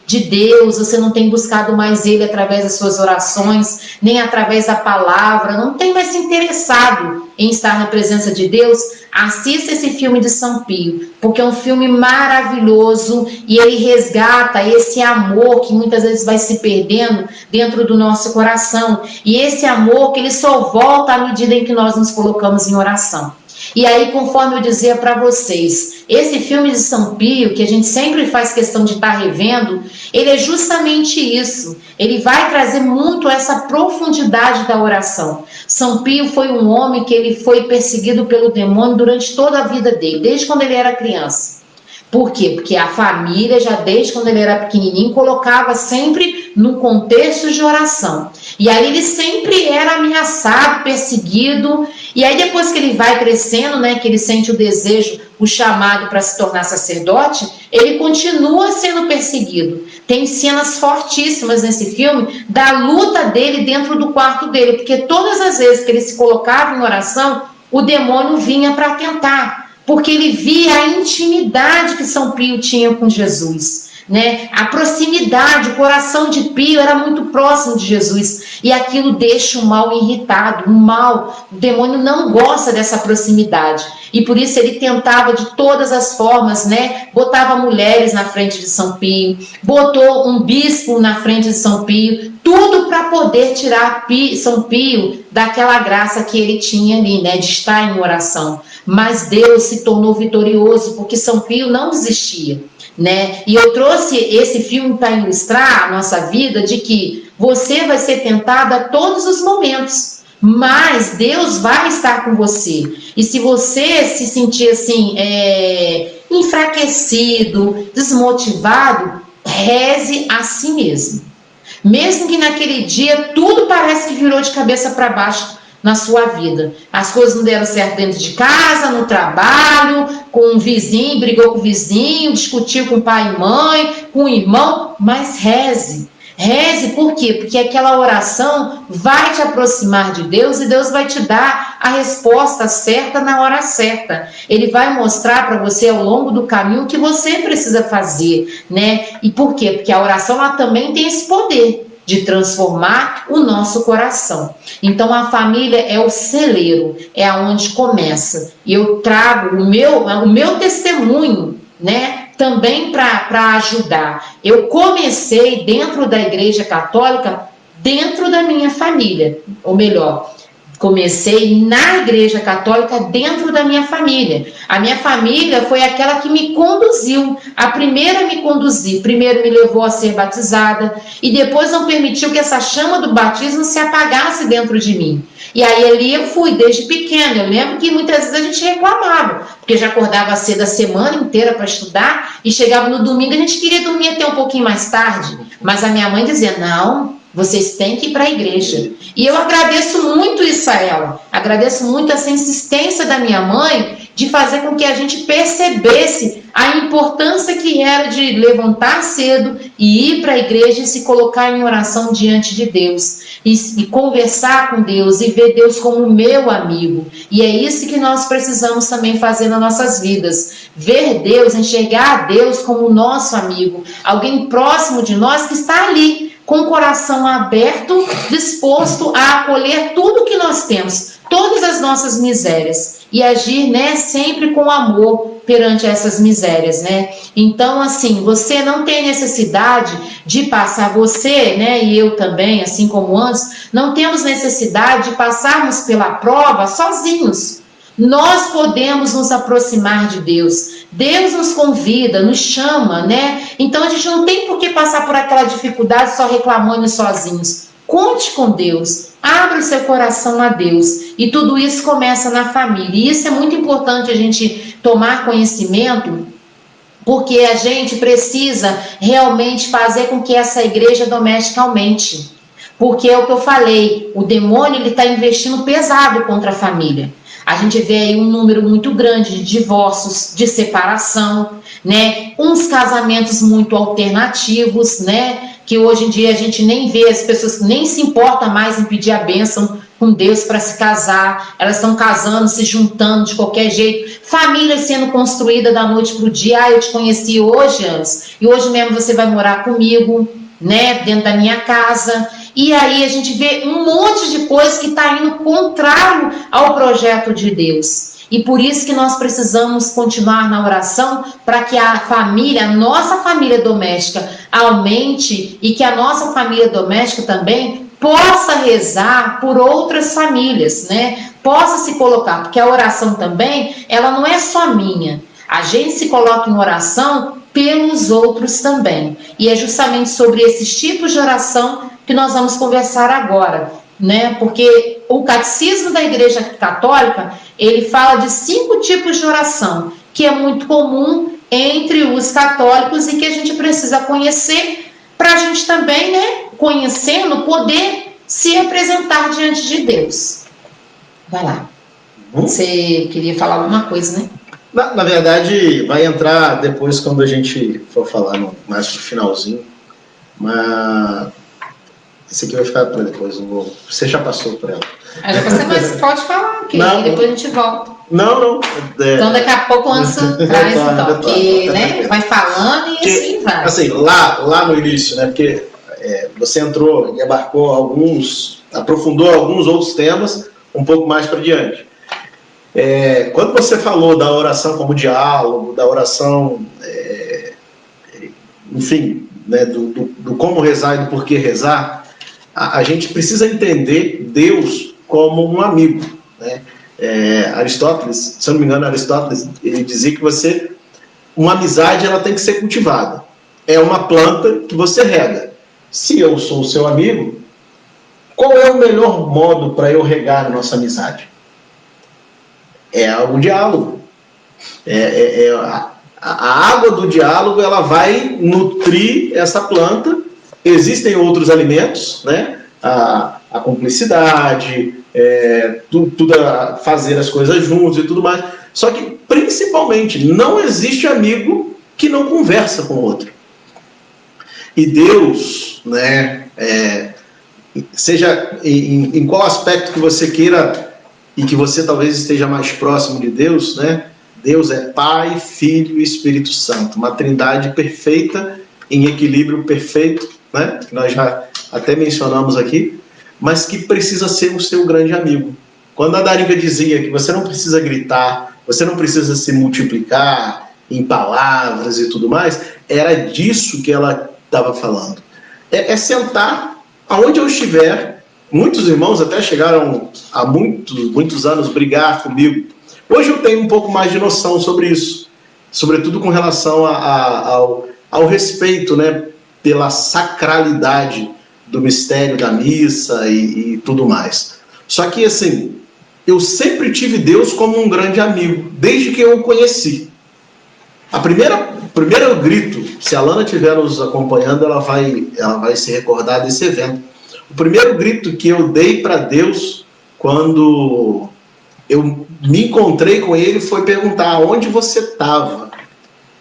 B: de Deus, você não tem buscado mais Ele através das suas orações, nem através da palavra, não tem mais se interessado em estar na presença de Deus, assista esse filme de São Pio, porque é um filme maravilhoso e ele resgata esse amor que muitas vezes vai se perdendo dentro do nosso coração, e esse amor que ele só volta à medida em que nós nos colocamos em oração. E aí, conforme eu dizia para vocês, esse filme de São Pio, que a gente sempre faz questão de estar revendo, ele é justamente isso. Ele vai trazer muito essa profundidade da oração. São Pio foi um homem que ele foi perseguido pelo demônio durante toda a vida dele, desde quando ele era criança. Por quê? Porque a família, já desde quando ele era pequenininho, colocava sempre no contexto de oração. E aí ele sempre era ameaçado, perseguido. E aí depois que ele vai crescendo, né, que ele sente o desejo, o chamado para se tornar sacerdote, ele continua sendo perseguido. Tem cenas fortíssimas nesse filme da luta dele dentro do quarto dele, porque todas as vezes que ele se colocava em oração, o demônio vinha para tentar. Porque ele via a intimidade que São Pio tinha com Jesus, né? A proximidade, o coração de Pio era muito próximo de Jesus, e aquilo deixa o mal irritado. O demônio não gosta dessa proximidade, e por isso ele tentava de todas as formas, né? Botava mulheres na frente de São Pio, botou um bispo na frente de São Pio, tudo para poder tirar São Pio daquela graça que ele tinha ali, né? De estar em oração. Mas Deus se tornou vitorioso, porque São Pio não desistia, né? E eu trouxe esse filme para ilustrar a nossa vida, de que você vai ser tentado a todos os momentos, mas Deus vai estar com você. E se você se sentir assim, enfraquecido, desmotivado, reze a si mesmo. Mesmo que naquele dia tudo parece que virou de cabeça para baixo, na sua vida. As coisas não deram certo dentro de casa, no trabalho, com o vizinho, brigou com o vizinho, discutiu com o pai e mãe, com o irmão, mas reze. Reze, por quê? Porque aquela oração vai te aproximar de Deus e Deus vai te dar a resposta certa na hora certa. Ele vai mostrar para você ao longo do caminho o que você precisa fazer, né? E por quê? Porque a oração ela também tem esse poder de transformar o nosso coração. Então a família é o celeiro, é aonde começa. E eu trago o meu testemunho, né? Também para ajudar. Eu comecei dentro da Igreja Católica, dentro da minha família, ou melhor, comecei na Igreja Católica dentro da minha família. A minha família foi aquela que me conduziu, a primeira a me conduzir. Primeiro me levou a ser batizada e depois não permitiu que essa chama do batismo se apagasse dentro de mim. E aí ali eu fui desde pequena. Eu lembro que muitas vezes a gente reclamava, porque já acordava cedo a semana inteira para estudar e chegava no domingo, a gente queria dormir até um pouquinho mais tarde. Mas a minha mãe dizia, não, vocês têm que ir para a igreja. E eu agradeço muito isso a ela. Agradeço muito essa insistência da minha mãe de fazer com que a gente percebesse a importância que era de levantar cedo e ir para a igreja e se colocar em oração diante de Deus. E conversar com Deus e ver Deus como meu amigo. E é isso que nós precisamos também fazer nas nossas vidas. Ver Deus, enxergar Deus como nosso amigo. Alguém próximo de nós que está ali, com o coração aberto, disposto a acolher tudo que nós temos, todas as nossas misérias, e agir, né, sempre com amor perante essas misérias, né? Então, assim, você não tem necessidade de passar, você, né, e eu também, assim como antes, não temos necessidade de passarmos pela prova sozinhos. Nós podemos nos aproximar de Deus. Deus nos convida, nos chama, né? Então a gente não tem por que passar por aquela dificuldade só reclamando sozinhos. Conte com Deus, abra o seu coração a Deus. E tudo isso começa na família. E isso é muito importante a gente tomar conhecimento, porque a gente precisa realmente fazer com que essa igreja doméstica aumente. Porque é o que eu falei, o demônio está investindo pesado contra a família. A gente vê aí um número muito grande de divórcios, de separação, né? Uns casamentos muito alternativos, né? Que hoje em dia a gente nem vê, as pessoas nem se importam mais em pedir a bênção com Deus para se casar, elas estão casando, se juntando de qualquer jeito, famílias sendo construídas da noite para o dia. Eu te conheci hoje, Anos, e hoje mesmo você vai morar comigo, né? Dentro da minha casa. E aí a gente vê um monte de coisa que está indo contrário ao projeto de Deus. E por isso que nós precisamos continuar na oração para que a família, a nossa família doméstica aumente e que a nossa família doméstica também possa rezar por outras famílias, né? Possa se colocar, porque a oração também, ela não é só minha. A gente se coloca em oração pelos outros também. E é justamente sobre esses tipos de oração que nós vamos conversar agora, né? Porque o catecismo da Igreja Católica, ele fala de 5 tipos de oração, que é muito comum entre os católicos e que a gente precisa conhecer para a gente também, né, conhecendo, poder se apresentar diante de Deus. Vai lá. Você queria falar alguma coisa, né?
A: Na verdade, vai entrar depois quando a gente for falar mais pro finalzinho, mas esse aqui vai ficar para depois. Você já passou por ela.
B: Já passei, mas pode falar, que
A: não,
B: depois a gente volta.
A: Não.
B: Então daqui a pouco o Anderson traz, então, porque né, vai falando e assim vai.
A: Assim, lá no início, né, porque você entrou e aprofundou alguns outros temas um pouco mais para diante. Quando você falou da oração como diálogo, da oração, enfim, né, do como rezar e do porquê rezar, a gente precisa entender Deus como um amigo, né? Aristóteles, se eu não me engano, Aristóteles, ele dizia que uma amizade ela tem que ser cultivada. É uma planta que você rega. Se eu sou o seu amigo, qual é o melhor modo para eu regar a nossa amizade? É o diálogo. A água do diálogo ela vai nutrir essa planta. Existem outros alimentos, né? a cumplicidade, tudo a fazer as coisas juntos e tudo mais. Só que, principalmente, não existe amigo que não conversa com o outro. E Deus, né, seja em qual aspecto que você queira e que você talvez esteja mais próximo de Deus, né? Deus é Pai, Filho e Espírito Santo, uma trindade perfeita, em equilíbrio perfeito, né? Que nós já até mencionamos aqui, mas que precisa ser o seu grande amigo. Quando a Darinka dizia que você não precisa gritar, você não precisa se multiplicar em palavras e tudo mais, era disso que ela estava falando. É sentar aonde eu estiver. Muitos irmãos até chegaram há muitos anos brigar comigo. Hoje eu tenho um pouco mais de noção sobre isso, sobretudo com relação ao respeito, né, pela sacralidade do mistério da missa e tudo mais. Só que, assim, eu sempre tive Deus como um grande amigo, desde que eu o conheci. O primeiro grito, se a Lana estiver nos acompanhando, ela vai se recordar desse evento. O primeiro grito que eu dei para Deus quando eu me encontrei com ele foi perguntar: aonde você estava?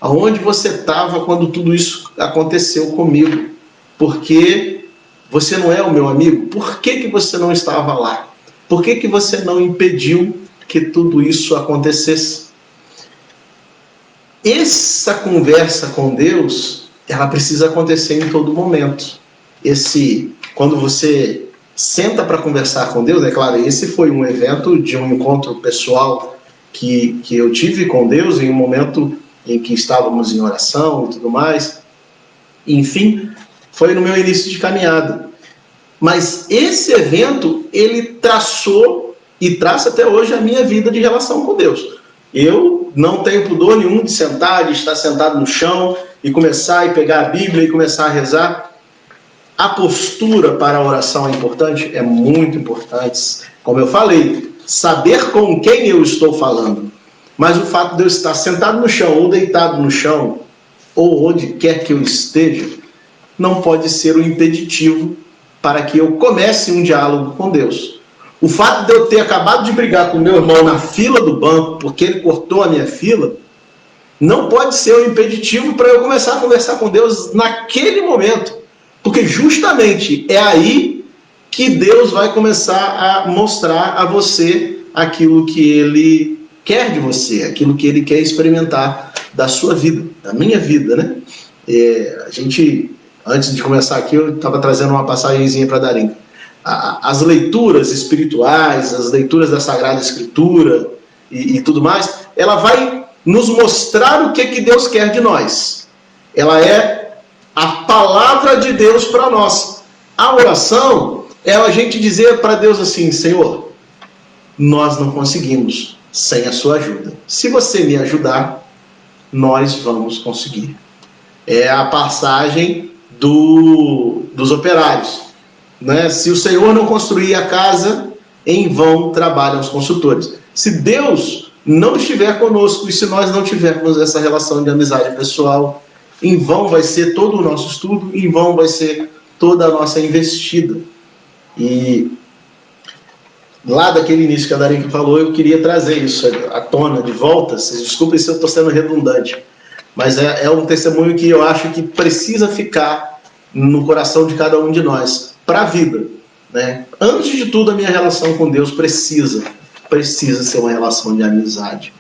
A: Aonde você estava quando tudo isso aconteceu comigo? Porque você não é o meu amigo? Por que você não estava lá? Por que você não impediu que tudo isso acontecesse? Essa conversa com Deus, ela precisa acontecer em todo momento. Quando você senta para conversar com Deus, é claro, esse foi um evento de um encontro pessoal que eu tive com Deus em um momento em que estávamos em oração e tudo mais. Enfim, foi no meu início de caminhada. Mas esse evento, ele traçou e traça até hoje a minha vida de relação com Deus. Eu não tenho pudor nenhum de sentar, de estar sentado no chão e começar a pegar a Bíblia e começar a rezar. A postura para a oração é importante? É muito importante. Como eu falei, saber com quem eu estou falando. Mas o fato de eu estar sentado no chão, ou deitado no chão, ou onde quer que eu esteja, não pode ser um impeditivo para que eu comece um diálogo com Deus. O fato de eu ter acabado de brigar com meu irmão na fila do banco, porque ele cortou a minha fila, não pode ser um impeditivo para eu começar a conversar com Deus naquele momento. Porque justamente é aí que Deus vai começar a mostrar a você aquilo que Ele quer de você, aquilo que Ele quer experimentar da sua vida, da minha vida, né? A gente, antes de começar aqui, eu estava trazendo uma passagenzinha para Darinka. As leituras espirituais, as leituras da Sagrada Escritura e tudo mais, ela vai nos mostrar o que Deus quer de nós. Ela é a palavra de Deus para nós. A oração é a gente dizer para Deus assim: Senhor, nós não conseguimos sem a sua ajuda. Se você me ajudar, nós vamos conseguir. É a passagem dos operários, né? Se o Senhor não construir a casa, em vão trabalham os construtores. Se Deus não estiver conosco e se nós não tivermos essa relação de amizade pessoal, em vão vai ser todo o nosso estudo, em vão vai ser toda a nossa investida. E lá daquele início que a Darinka falou, eu queria trazer isso à tona, de volta. Desculpem se eu estou sendo redundante, mas é um testemunho que eu acho que precisa ficar no coração de cada um de nós, para a vida, né? Antes de tudo, a minha relação com Deus precisa ser uma relação de amizade,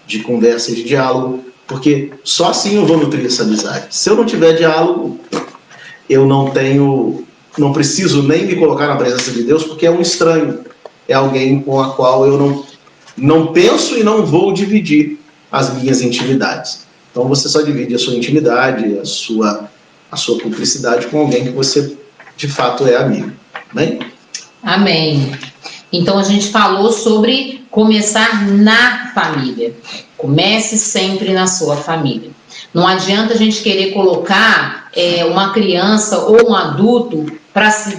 A: de conversa e de diálogo, porque só assim eu vou nutrir essa amizade. Se eu não tiver diálogo, eu não preciso nem me colocar na presença de Deus, porque é um estranho, é alguém com a qual eu não penso e não vou dividir as minhas intimidades. Então você só divide a sua intimidade, a sua cumplicidade com alguém que você de fato é amigo. Amém?
B: Amém. Então a gente falou sobre começar na família. Comece sempre na sua família. Não adianta a gente querer colocar uma criança ou um adulto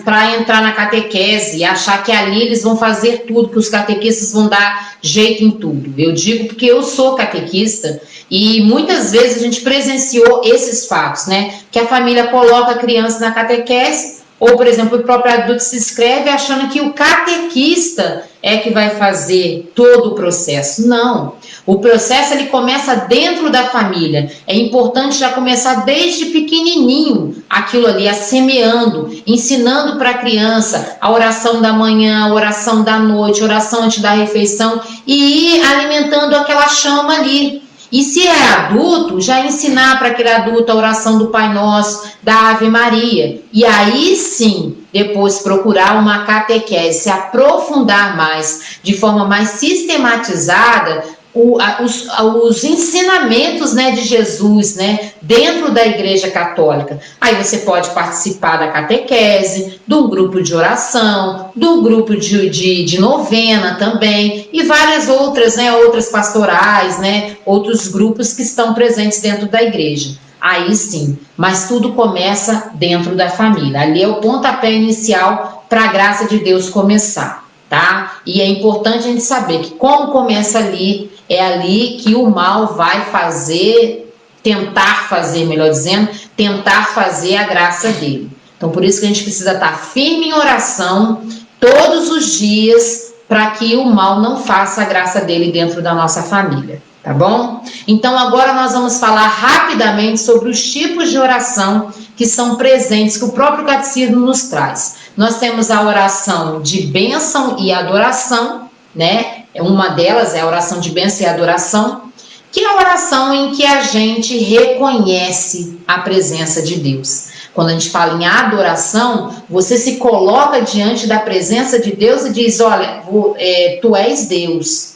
B: para entrar na catequese e achar que ali eles vão fazer tudo, que os catequistas vão dar jeito em tudo. Eu digo porque eu sou catequista e muitas vezes a gente presenciou esses fatos, né? Que a família coloca a criança na catequese, Ou, por exemplo, o próprio adulto se inscreve achando que o catequista é que vai fazer todo o processo. Não. O processo ele começa dentro da família. É importante já começar desde pequenininho aquilo ali, a semeando, ensinando para a criança a oração da manhã, a oração da noite, a oração antes da refeição e ir alimentando aquela chama ali. E se é adulto, já ensinar para aquele adulto a oração do Pai Nosso, da Ave Maria. E aí sim, depois procurar uma catequese, se aprofundar mais, de forma mais sistematizada, os ensinamentos, né, de Jesus, né, dentro da Igreja Católica. Aí você pode participar da catequese, do grupo de oração, do grupo de novena também, e várias outras, né, outras pastorais, né, outros grupos que estão presentes dentro da igreja. Aí sim, mas tudo começa dentro da família. Ali é o pontapé inicial para a graça de Deus começar, tá? E é importante a gente saber que como começa ali, é ali que o mal vai tentar fazer a graça dele. Então, por isso que a gente precisa estar firme em oração todos os dias para que o mal não faça a graça dele dentro da nossa família, tá bom? Então, agora nós vamos falar rapidamente sobre os tipos de oração que são presentes, que o próprio catecismo nos traz. Nós temos a oração de bênção e adoração, né? Uma delas é a oração de bênção e adoração, que é a oração em que a gente reconhece a presença de Deus. Quando a gente fala em adoração, você se coloca diante da presença de Deus e diz, olha, tu és Deus,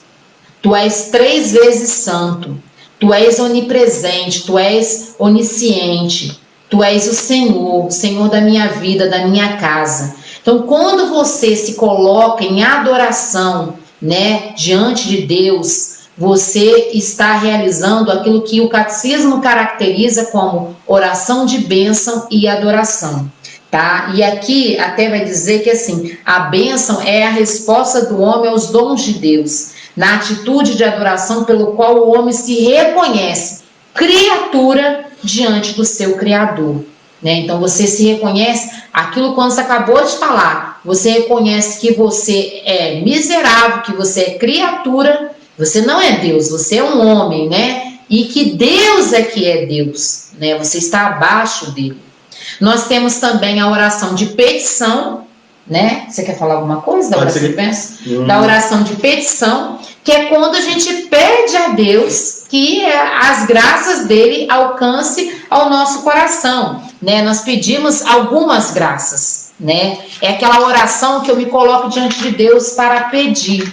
B: tu és 3 vezes santo, tu és onipresente, tu és onisciente, tu és o Senhor da minha vida, da minha casa. Então, quando você se coloca em adoração, né, diante de Deus, você está realizando aquilo que o catecismo caracteriza como oração de bênção e adoração, tá? E aqui até vai dizer que assim, a bênção é a resposta do homem aos dons de Deus, na atitude de adoração pelo qual o homem se reconhece criatura diante do seu Criador, né? Então você se reconhece, aquilo quando você acabou de falar, você reconhece que você é miserável, que você é criatura, você não é Deus, você é um homem, né? E que Deus é que é Deus, né? Você está abaixo dele. Nós temos também a oração de petição, né? Você quer falar alguma coisa da oração de bênção? Da oração de petição, que é quando a gente pede a Deus que as graças dele alcance ao nosso coração, né? Nós pedimos algumas graças, né? É aquela oração que eu me coloco diante de Deus para pedir,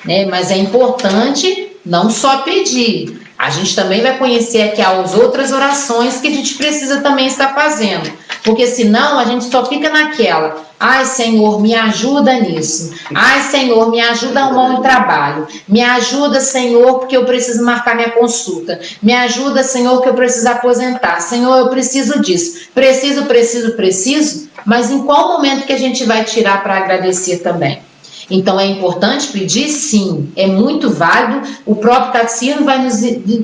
B: né? Mas é importante não só pedir, a gente também vai conhecer aqui as outras orações que a gente precisa também estar fazendo, porque senão a gente só fica naquela, ai Senhor, me ajuda nisso, ai Senhor, me ajuda a arrumar um trabalho, me ajuda Senhor, porque eu preciso marcar minha consulta, me ajuda Senhor, que eu preciso aposentar, Senhor, eu preciso disso, preciso, mas em qual momento que a gente vai tirar para agradecer também? Então é importante pedir? Sim, é muito válido, o próprio catecismo vai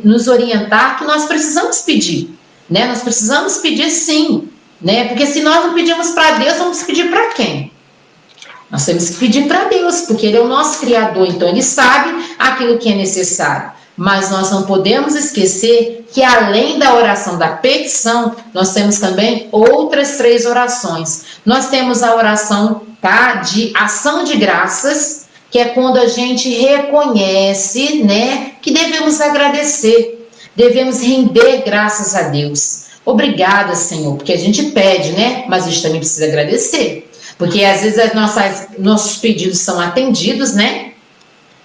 B: nos orientar que nós precisamos pedir, né? Nós precisamos pedir sim, né? Porque se nós não pedimos para Deus, vamos pedir para quem? Nós temos que pedir para Deus, porque Ele é o nosso Criador, então Ele sabe aquilo que é necessário. Mas nós não podemos esquecer que além da oração da petição, nós temos também outras 3 orações. Nós temos a oração, tá, de ação de graças, que é quando a gente reconhece, né, que devemos agradecer, devemos render graças a Deus. Obrigada, Senhor, porque a gente pede, né, mas a gente também precisa agradecer, porque às vezes nossos pedidos são atendidos, né?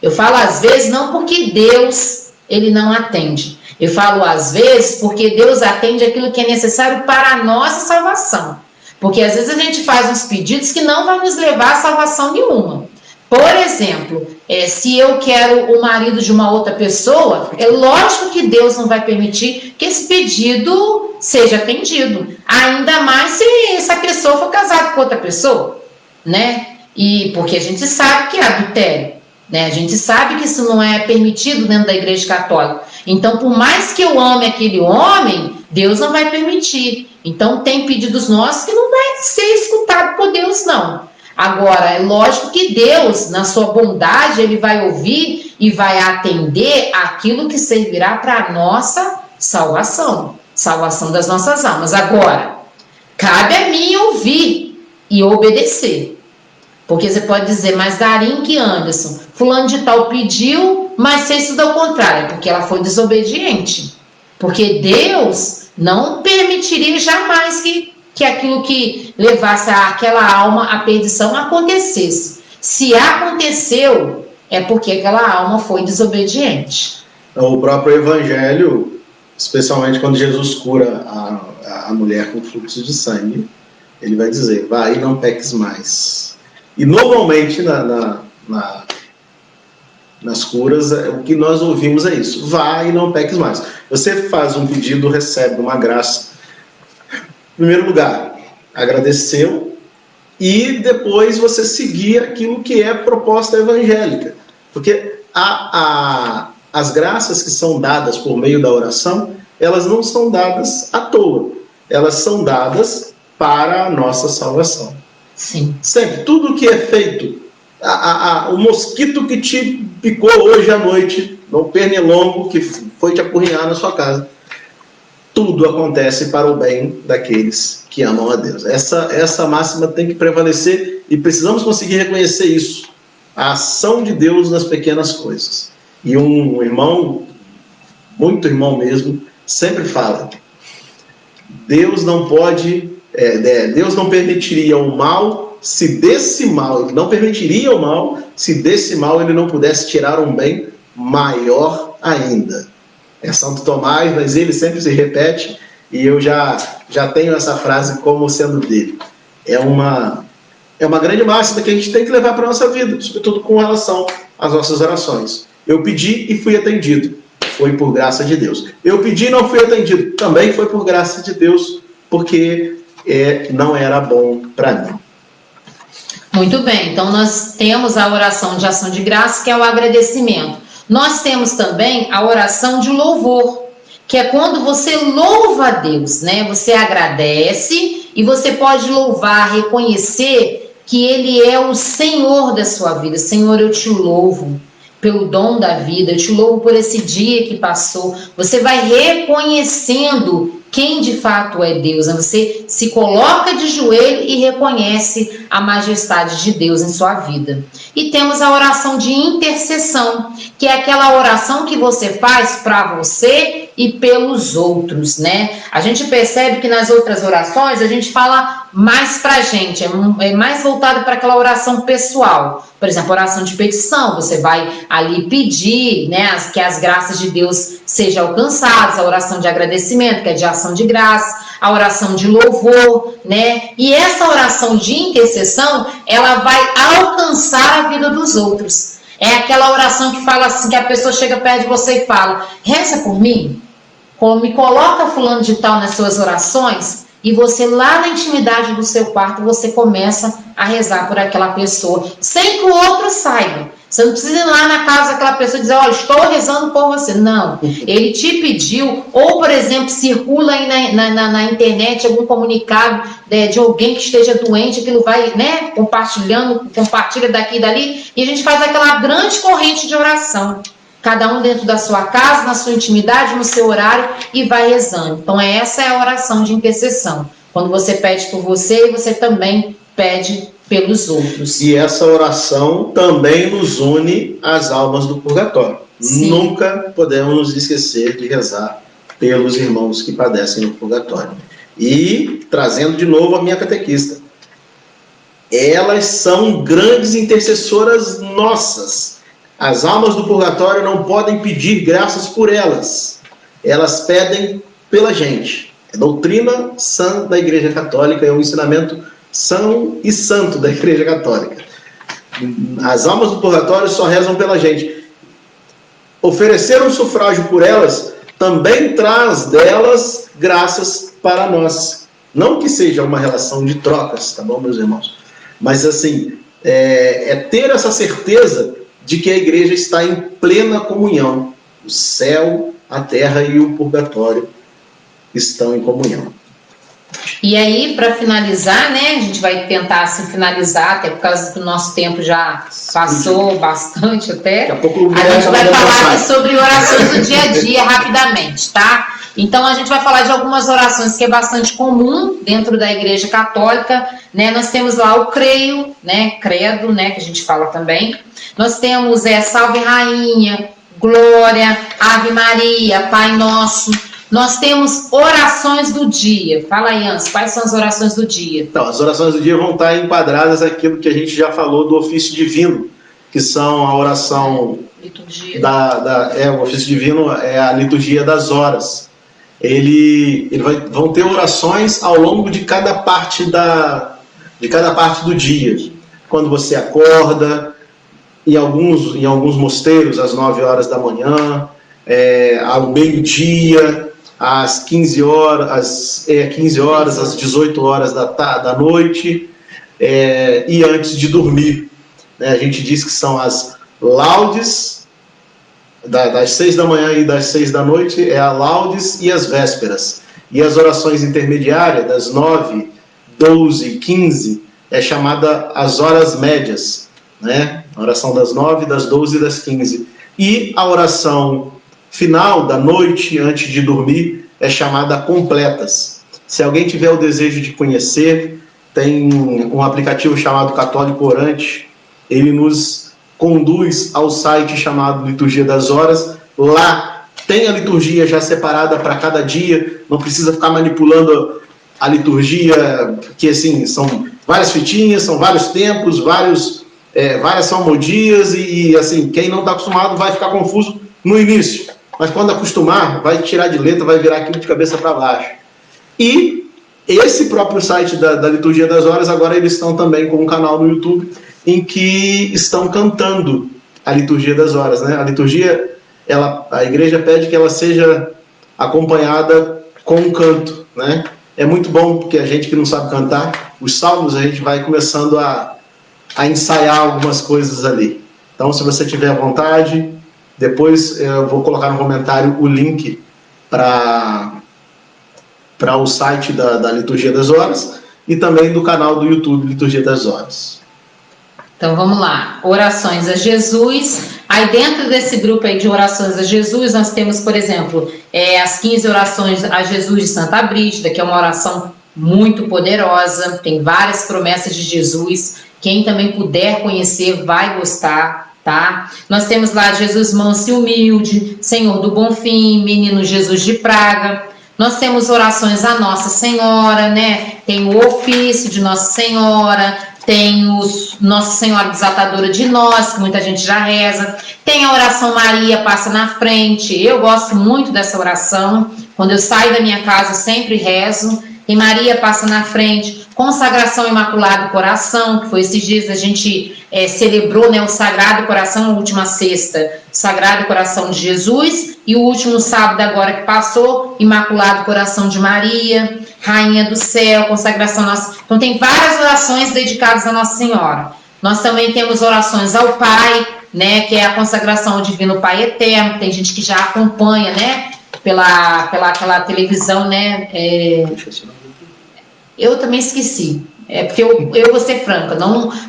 B: Eu falo às vezes não porque Deus ele não atende. Eu falo às vezes porque Deus atende aquilo que é necessário para a nossa salvação. Porque às vezes a gente faz uns pedidos que não vai nos levar a salvação nenhuma. Por exemplo, se eu quero o marido de uma outra pessoa, é lógico que Deus não vai permitir que esse pedido seja atendido. Ainda mais se essa pessoa for casada com outra pessoa, né? E porque a gente sabe que é adultério. Né? A gente sabe que isso não é permitido dentro da Igreja Católica. Então, por mais que eu ame aquele homem, Deus não vai permitir. Então, tem pedidos nossos que não vai ser escutado por Deus, não. Agora, é lógico que Deus, na sua bondade, ele vai ouvir e vai atender aquilo que servirá para a nossa salvação das nossas almas. Agora, cabe a mim ouvir e obedecer. Porque você pode dizer, mas Darim que Anderson, fulano de tal pediu, mas você estudou o contrário, porque ela foi desobediente. Porque Deus não permitiria jamais que aquilo que levasse aquela alma à perdição acontecesse. Se aconteceu, é porque aquela alma foi desobediente.
A: O próprio Evangelho, especialmente quando Jesus cura a mulher com fluxo de sangue, ele vai dizer, vai e não peques mais. E normalmente nas curas, o que nós ouvimos é isso, vai e não peques mais. Você faz um pedido, recebe uma graça. Em primeiro lugar, agradeceu, e depois você seguir aquilo que é proposta evangélica. Porque as graças que são dadas por meio da oração, elas não são dadas à toa. Elas são dadas para a nossa salvação.
B: Sim.
A: Sempre, tudo que é feito, o mosquito que te picou hoje à noite, no pernilongo que foi te apurrinhar na sua casa, tudo acontece para o bem daqueles que amam a Deus. Essa máxima tem que prevalecer e precisamos conseguir reconhecer isso. A ação de Deus nas pequenas coisas. E um irmão, muito irmão mesmo, sempre fala, Deus não permitiria o mal se desse mal, ele não permitiria o mal se desse mal ele não pudesse tirar um bem maior ainda. É Santo Tomás, mas ele sempre se repete, e eu já tenho essa frase como sendo dele. É uma grande máxima que a gente tem que levar para a nossa vida, sobretudo com relação às nossas orações. Eu pedi e fui atendido, foi por graça de Deus. Eu pedi e não fui atendido, também foi por graça de Deus, porque não era bom para mim.
B: Muito bem, então nós temos a oração de ação de graça, que é o agradecimento. Nós temos também a oração de louvor, que é quando você louva a Deus, né? Você agradece e você pode louvar, reconhecer que Ele é o Senhor da sua vida. Senhor, eu te louvo pelo dom da vida, eu te louvo por esse dia que passou. Você vai reconhecendo quem de fato é Deus, né? Você se coloca de joelho e reconhece a majestade de Deus em sua vida. E temos a oração de intercessão, que é aquela oração que você faz para você e pelos outros, né? A gente percebe que nas outras orações a gente fala mais para a gente, é mais voltado para aquela oração pessoal. Por exemplo, oração de petição, você vai ali pedir, né, que as graças de Deus sejam alcançadas, a oração de agradecimento, que é de ação de graça, a oração de louvor, né? E essa oração de intercessão, ela vai alcançar a vida dos outros. É aquela oração que fala assim, que a pessoa chega perto de você e fala, reza por mim, me coloca fulano de tal nas suas orações, e você lá na intimidade do seu quarto, você começa a rezar por aquela pessoa, sem que o outro saiba. Você não precisa ir lá na casa daquela pessoa e dizer, olha, estou rezando por você. Não, ele te pediu, ou por exemplo, circula aí na internet algum comunicado de alguém que esteja doente, aquilo vai, né, compartilha daqui e dali, e a gente faz aquela grande corrente de oração. Cada um dentro da sua casa, na sua intimidade, no seu horário, e vai rezando. Então essa é a oração de intercessão. Quando você pede por você, você também pede pelos outros.
A: E essa oração também nos une às almas do purgatório. Sim. Nunca podemos nos esquecer de rezar pelos irmãos que padecem no purgatório. E, trazendo de novo a minha catequista, elas são grandes intercessoras nossas. As almas do purgatório não podem pedir graças por elas. Elas pedem pela gente. É doutrina sã da Igreja Católica, é um ensinamento são e santo da Igreja Católica. As almas do purgatório só rezam pela gente. Oferecer um sufrágio por elas também traz delas graças para nós. Não que seja uma relação de trocas, tá bom, meus irmãos? Mas assim, é ter essa certeza de que a igreja está em plena comunhão. O céu, a terra e o purgatório estão em comunhão.
B: E aí, para finalizar, né, a gente vai tentar assim, finalizar, até por causa do nosso tempo já passou bastante até.
A: Daqui a pouco
B: a gente vai falar aqui sobre orações do dia a dia rapidamente, tá? Então, a gente vai falar de algumas orações que é bastante comum dentro da Igreja Católica, né? Nós temos lá o creio, né, credo, né, que a gente fala também. Nós temos Salve Rainha, Glória, Ave Maria, Pai Nosso. Nós temos orações do dia. Fala aí, Anson, quais são as orações do dia?
A: Então, as orações do dia vão estar enquadradas naquilo que a gente já falou do ofício divino, que são a oração...
B: Liturgia.
A: O ofício divino é a liturgia das horas. Vão ter orações ao longo de cada parte do dia. Quando você acorda, em alguns mosteiros, às 9 horas da manhã, ao meio-dia, às 15 horas, às 18 horas da noite, e antes de dormir. A gente diz que são as laudes, das 6 da manhã e das 6 da noite, a laudes e as vésperas. E as orações intermediárias, das 9, 12 e 15, é chamada as horas médias, né? A oração das 9, das 12 e das 15. E a oração final da noite, antes de dormir, é chamada completas. Se alguém tiver o desejo de conhecer, tem um aplicativo chamado Católico Orante, ele nos conduz ao site chamado Liturgia das Horas. Lá tem a liturgia já separada para cada dia, não precisa ficar manipulando a liturgia, porque assim, são várias fitinhas, são vários tempos, várias salmodias, e assim, quem não está acostumado vai ficar confuso no início, mas quando acostumar, vai tirar de letra, vai virar aquilo de cabeça para baixo. E esse próprio site da Liturgia das Horas, agora eles estão também com um canal no YouTube, em que estão cantando a Liturgia das Horas, né? A liturgia, a igreja pede que ela seja acompanhada com um canto, né? É muito bom, porque a gente que não sabe cantar, os salmos a gente vai começando a ensaiar algumas coisas ali. Então, se você tiver vontade, depois eu vou colocar no comentário o link para o site da Liturgia das Horas e também do canal do YouTube Liturgia das Horas.
B: Então vamos lá, orações a Jesus. Aí dentro desse grupo aí de orações a Jesus, nós temos, por exemplo, as 15 orações a Jesus de Santa Brígida, que é uma oração muito poderosa, tem várias promessas de Jesus. Quem também puder conhecer vai gostar, tá? Nós temos lá Jesus manso e humilde, Senhor do Bom Fim, Menino Jesus de Praga. Nós temos orações a Nossa Senhora, né? Tem o ofício de Nossa Senhora, tem Nossa Senhora Desatadora de Nós, que muita gente já reza. Tem a oração Maria Passa na Frente. Eu gosto muito dessa oração. Quando eu saio da minha casa, eu sempre rezo. Tem Maria Passa na Frente. Consagração Imaculado Coração, que foi esses dias a gente celebrou, né, o Sagrado Coração, a última sexta, Sagrado Coração de Jesus, e o último sábado agora que passou, Imaculado Coração de Maria, Rainha do Céu, Consagração Nossa. Então tem várias orações dedicadas a Nossa Senhora. Nós também temos orações ao Pai, né, que é a consagração ao Divino Pai Eterno. Tem gente que já acompanha, né, pela aquela televisão, né, eu também esqueci, porque eu vou ser franca,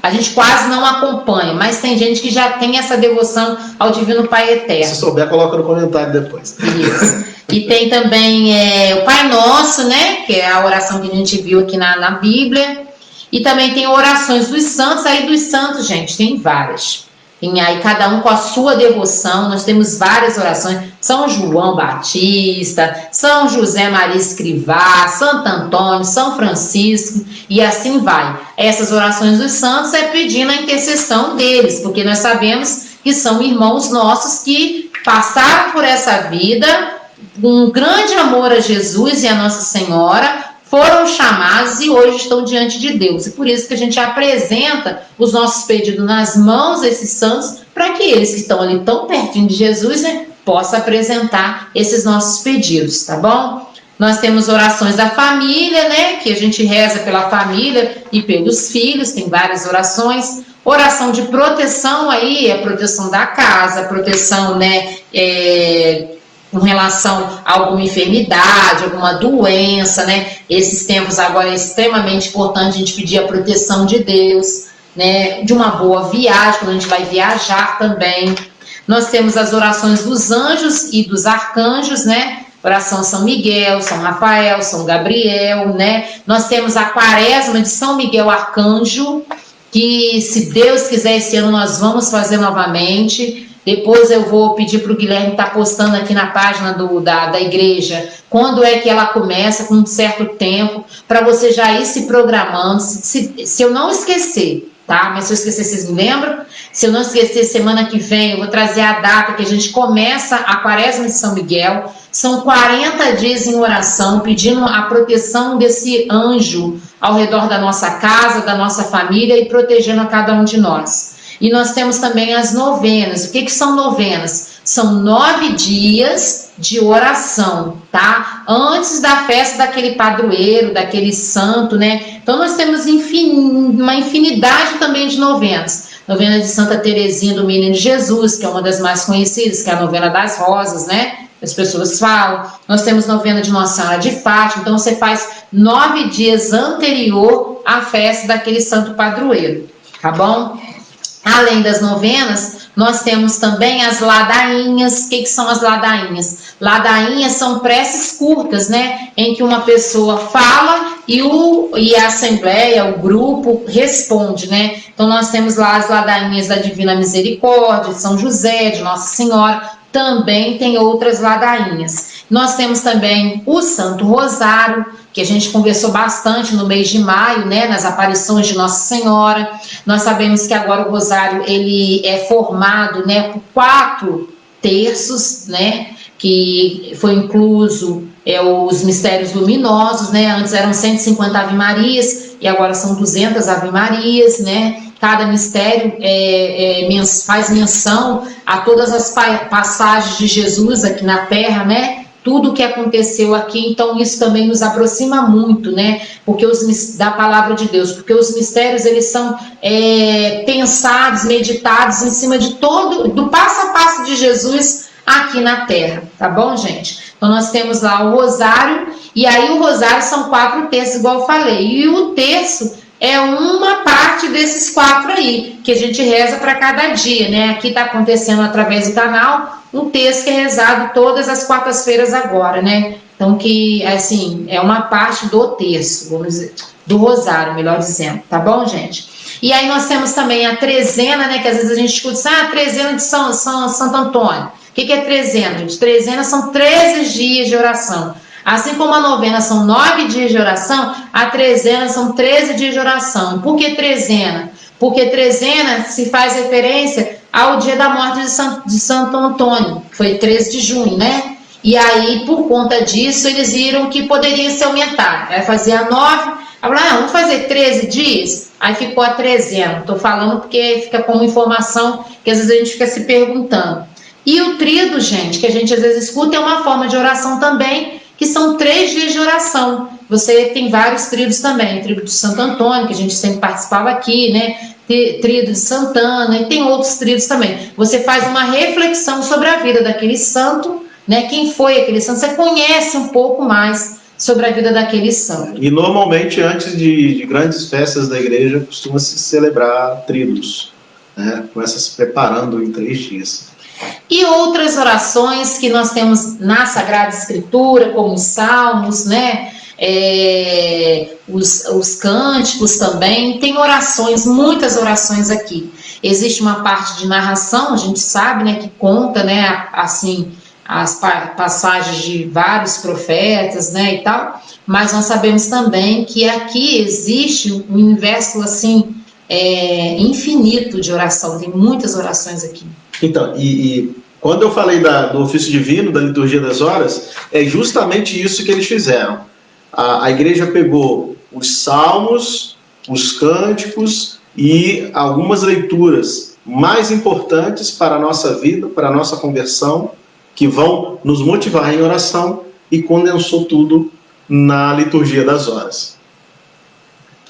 B: a gente quase não acompanha, mas tem gente que já tem essa devoção ao Divino Pai Eterno.
A: Se souber, coloca no comentário depois.
B: Isso. E tem também o Pai Nosso, né, que é a oração que a gente viu aqui na Bíblia, e também tem orações dos santos. Aí dos santos, gente, tem várias. Tem aí cada um com a sua devoção. Nós temos várias orações. São João Batista, São José Maria Escrivá, Santo Antônio, São Francisco, e assim vai. Essas orações dos santos é pedindo a intercessão deles, porque nós sabemos que são irmãos nossos que passaram por essa vida, um grande amor a Jesus e a Nossa Senhora, foram chamados e hoje estão diante de Deus. E por isso que a gente apresenta os nossos pedidos nas mãos desses santos, para que eles que estão ali tão pertinho de Jesus, né, possam apresentar esses nossos pedidos, tá bom? Nós temos orações da família, né, que a gente reza pela família e pelos filhos, tem várias orações. Oração de proteção aí, a proteção da casa, proteção, né, com relação a alguma enfermidade, alguma doença, né? Esses tempos agora é extremamente importante a gente pedir a proteção de Deus, né? De uma boa viagem, quando a gente vai viajar também. Nós temos as orações dos anjos e dos arcanjos, né? Oração São Miguel, São Rafael, São Gabriel, né? Nós temos a quaresma de São Miguel Arcanjo, que, se Deus quiser, esse ano nós vamos fazer novamente. Depois eu vou pedir para o Guilherme estar postando aqui na página da igreja quando é que ela começa, com um certo tempo, para você já ir se programando. Se eu não esquecer, tá? Mas se eu esquecer, vocês me lembram? Se eu não esquecer, semana que vem eu vou trazer a data que a gente começa a quaresma de São Miguel. São 40 dias em oração, pedindo a proteção desse anjo ao redor da nossa casa, da nossa família, e protegendo a cada um de nós. E nós temos também as novenas. O que são novenas? São 9 dias de oração, tá? Antes da festa daquele padroeiro, daquele santo, né? Então nós temos uma infinidade também de novenas. Novena de Santa Teresinha do Menino Jesus, que é uma das mais conhecidas, que é a novena das rosas, né? As pessoas falam. Nós temos novena de Nossa Senhora de Fátima. Então você faz 9 dias anterior à festa daquele santo padroeiro, tá bom? Além das novenas, nós temos também as ladainhas. O que são as ladainhas? Ladainhas são preces curtas, né? Em que uma pessoa fala e a assembleia, o grupo, responde, né? Então nós temos lá as ladainhas da Divina Misericórdia, de São José, de Nossa Senhora. Também tem outras ladainhas. Nós temos também o Santo Rosário, que a gente conversou bastante no mês de maio, né, nas aparições de Nossa Senhora. Nós sabemos que agora o Rosário ele é formado, né, por 4 terços, né, que foi incluso os mistérios luminosos, né, antes eram 150 Ave-Marias e agora são 200 Ave-Marias, né. Cada mistério faz menção a todas as passagens de Jesus aqui na Terra, né? Tudo o que aconteceu aqui, então isso também nos aproxima muito, né? Da palavra de Deus, porque os mistérios eles são pensados, meditados em cima do passo a passo de Jesus aqui na Terra, tá bom, gente? Então nós temos lá o Rosário, e aí o Rosário são 4 terços, igual eu falei, e o terço é uma parte desses 4 aí, que a gente reza para cada dia, né? Aqui está acontecendo através do canal um texto que é rezado todas as quartas-feiras agora, né? Então, que, assim, é uma parte do terço, vamos dizer, do rosário, melhor dizendo, tá bom, gente? E aí nós temos também a trezena, né? Que às vezes a gente escuta assim, a trezena de Santo Antônio. O que é trezena, gente? Trezena são 13 dias de oração. Assim como a novena são 9 dias de oração, a trezena são 13 dias de oração. Por que trezena? Porque trezena se faz referência ao dia da morte de Santo Antônio, que foi 13 de junho, né? E aí, por conta disso, eles viram que poderia se aumentar. Aí fazia 9, vamos fazer 13 dias? Aí ficou a trezena. Estou falando porque fica como informação que às vezes a gente fica se perguntando. E o tríduo, gente, que a gente às vezes escuta, é uma forma de oração também, que são 3 dias de oração. Você tem vários tríduos também, tríduo de Santo Antônio, que a gente sempre participava aqui, né? Tríduo de Santana, e tem outros tríduos também. Você faz uma reflexão sobre a vida daquele santo, né? Quem foi aquele santo? Você conhece um pouco mais sobre a vida daquele santo.
A: E normalmente, antes de grandes festas da igreja, costuma-se celebrar tríduos, né? Começa se preparando em 3 dias.
B: E outras orações que nós temos na Sagrada Escritura, como os salmos, né? Os cânticos também, tem orações, muitas orações aqui. Existe uma parte de narração, a gente sabe, né, que conta, né, assim, as passagens de vários profetas, né, e tal, mas nós sabemos também que aqui existe um universo, assim, infinito de oração, tem muitas orações aqui. Então,
A: e quando eu falei do ofício divino, da liturgia das horas, é justamente isso que eles fizeram. A igreja pegou os salmos, os cânticos e algumas leituras mais importantes para a nossa vida, para a nossa conversão, que vão nos motivar em oração, e condensou tudo na liturgia das horas.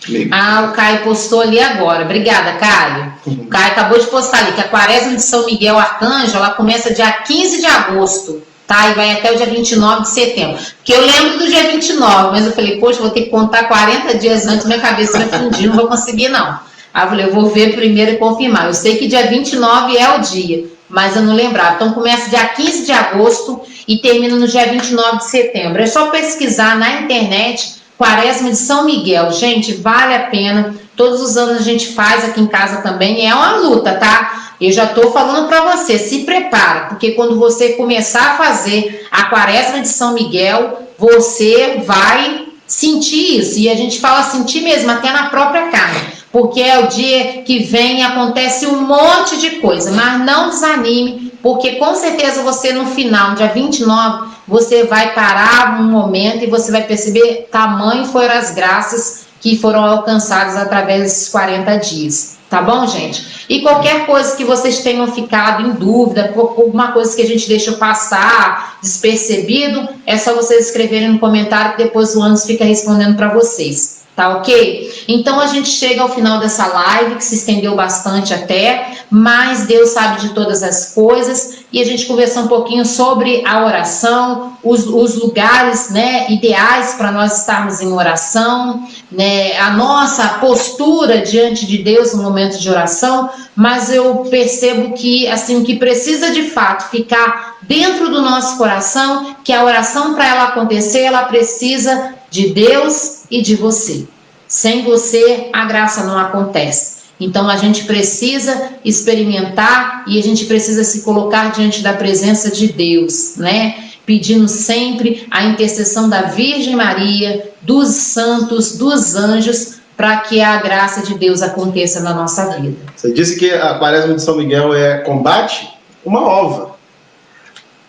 B: O Caio postou ali agora. Obrigada, Caio. O Caio acabou de postar ali que a quaresma de São Miguel Arcanjo, ela começa dia 15 de agosto. tá? E vai até o dia 29 de setembro. Porque eu lembro do dia 29, mas eu falei, poxa, vou ter que contar 40 dias antes, minha cabeça vai fundir, não vou conseguir não. Aí eu falei, eu vou ver primeiro e confirmar. Eu sei que dia 29 é o dia, mas eu não lembrava. Então começa dia 15 de agosto e termina no dia 29 de setembro. É só pesquisar na internet, Quaresma de São Miguel. Gente, vale a pena. Todos os anos a gente faz aqui em casa também. É uma luta, tá? Eu já estou falando para você, se prepara, porque quando você começar a fazer a Quaresma de São Miguel, você vai sentir isso. E a gente fala sentir mesmo, até na própria carne. Porque é o dia que vem e acontece um monte de coisa, mas não desanime, porque com certeza você no final, dia 29, você vai parar um momento e você vai perceber tamanho foram as graças que foram alcançadas através desses 40 dias. Tá bom, gente? E qualquer coisa que vocês tenham ficado em dúvida, alguma coisa que a gente deixou passar, despercebido, é só vocês escreverem no comentário que depois o Anderson fica respondendo para vocês. Tá ok? Então a gente chega ao final dessa live, que se estendeu bastante até, mas Deus sabe de todas as coisas, e a gente conversou um pouquinho sobre a oração, os lugares, né, ideais para nós estarmos em oração, né, a nossa postura diante de Deus no momento de oração, mas eu percebo que, assim, o que precisa de fato ficar dentro do nosso coração, que a oração para ela acontecer, ela precisa de Deus e de você. Sem você, a graça não acontece. Então, a gente precisa experimentar e a gente precisa se colocar diante da presença de Deus, né? Pedindo sempre a intercessão da Virgem Maria, dos santos, dos anjos, para que a graça de Deus aconteça na nossa vida.
A: Você disse que a Quaresma de São Miguel é combate? Uma ova.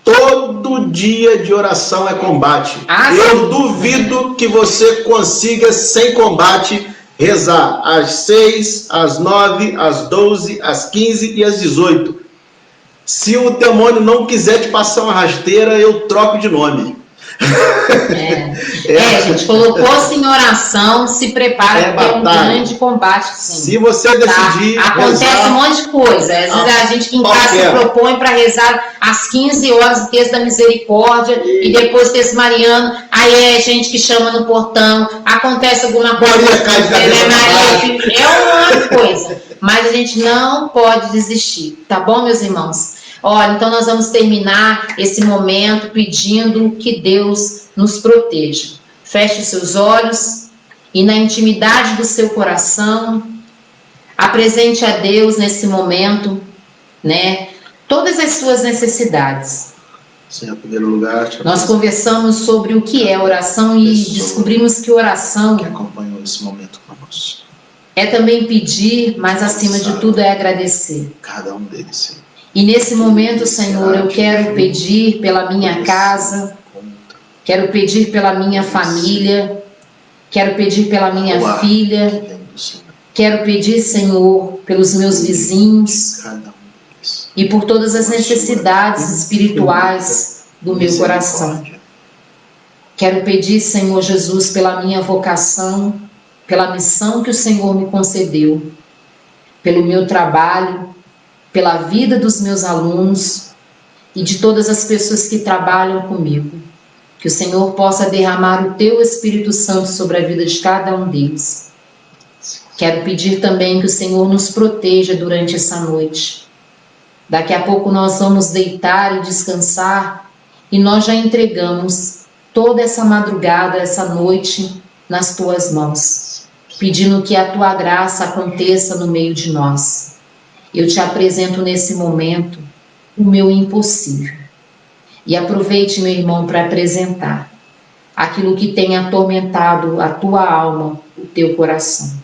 A: Todo dia de oração é combate. Eu duvido que você consiga, sem combate, rezar às 6, às 9, às 12, às 15 e às 18. Se o demônio não quiser te passar uma rasteira, eu troco de nome.
B: Gente, colocou-se em oração, se prepara, porque é um grande combate. Sim.
A: Se você decidir.
B: Tá? Acontece rezar, um monte de coisa. Às vezes a gente que em casa se propõe para rezar às 15 horas o texto da misericórdia e depois o texto mariano. Aí é gente que chama no portão, acontece alguma coisa. É uma coisa. Mas a gente não pode desistir, tá bom, meus irmãos? Olha, então nós vamos terminar esse momento pedindo que Deus nos proteja. Feche os seus olhos e na intimidade do seu coração, apresente a Deus nesse momento, né, todas as suas necessidades.
A: Sim, em primeiro lugar,
B: nós conversamos sobre o que é oração e descobrimos que oração
A: que acompanhou esse momento conosco
B: é também pedir, mas acima de tudo é agradecer.
A: Cada um deles, sim.
B: E nesse momento, Senhor, eu quero pedir pela minha casa, quero pedir pela minha família, quero pedir pela minha filha, quero pedir, Senhor, pelos meus vizinhos e por todas as necessidades espirituais do meu coração. Quero pedir, Senhor Jesus, pela minha vocação, pela missão que o Senhor me concedeu, pelo meu trabalho, pela vida dos meus alunos e de todas as pessoas que trabalham comigo. Que o Senhor possa derramar o Teu Espírito Santo sobre a vida de cada um deles. Quero pedir também que o Senhor nos proteja durante essa noite. Daqui a pouco nós vamos deitar e descansar e nós já entregamos toda essa madrugada, essa noite nas Tuas mãos, pedindo que a Tua graça aconteça no meio de nós. Eu te apresento nesse momento o meu impossível. E aproveite, meu irmão, para apresentar aquilo que tem atormentado a tua alma, o teu coração.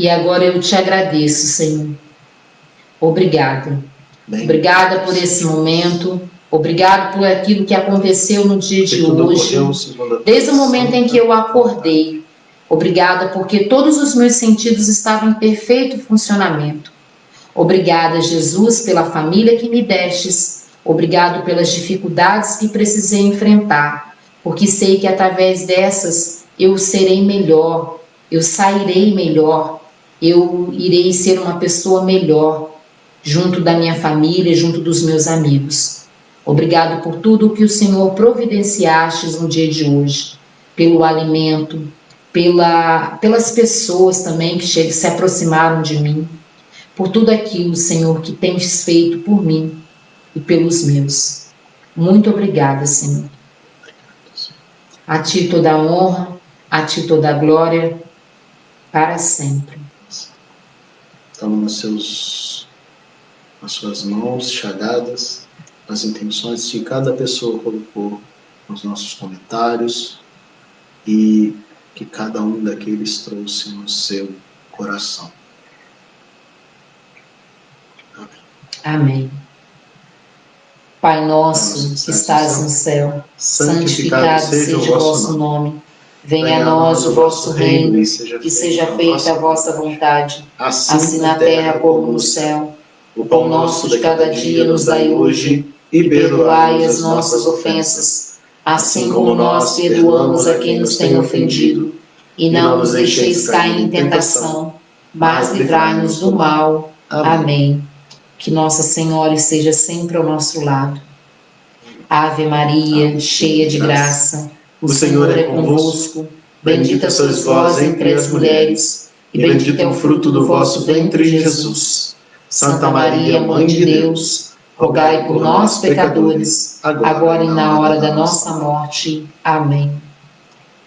B: E agora eu te agradeço, Senhor. Obrigada. Obrigada por esse momento. Obrigado por aquilo que aconteceu no dia de hoje. Desde o momento em que eu acordei, Obrigada porque todos os meus sentidos estavam em perfeito funcionamento. Obrigada, Jesus, pela família que me destes. Obrigado pelas dificuldades que precisei enfrentar, porque sei que através dessas eu serei melhor, eu sairei melhor, eu irei ser uma pessoa melhor, junto da minha família, junto dos meus amigos. Obrigado por tudo o que o Senhor providenciastes no dia de hoje, pelo alimento, pelas pessoas também que se aproximaram de mim, por tudo aquilo, Senhor, que tens feito por mim e pelos meus. Muito obrigada, Senhor. A Ti toda a honra, a Ti toda a glória, para sempre.
A: Então, nas suas mãos chagadas, as intenções que cada pessoa colocou nos nossos comentários e que cada um daqueles trouxe no seu coração. Amém.
B: Amém. Pai nosso que estás no céu, santificado seja o vosso nome. Venha a nós o vosso reino, e seja feita a vossa vontade, assim na terra como no céu. O pão nosso de cada dia nos dai hoje, e perdoai as nossas ofensas, assim como nós perdoamos a quem nos tem ofendido. E não nos deixeis cair em tentação, mas livrai-nos do mal. Amém. Que Nossa Senhora esteja sempre ao nosso lado. Ave Maria, cheia de graça, o Senhor é convosco. Bendita sois vós entre as mulheres, e bendito é o fruto do vosso ventre, Jesus. Santa Maria, Mãe de Deus, rogai por nós, pecadores, agora e na hora da nossa morte. Amém.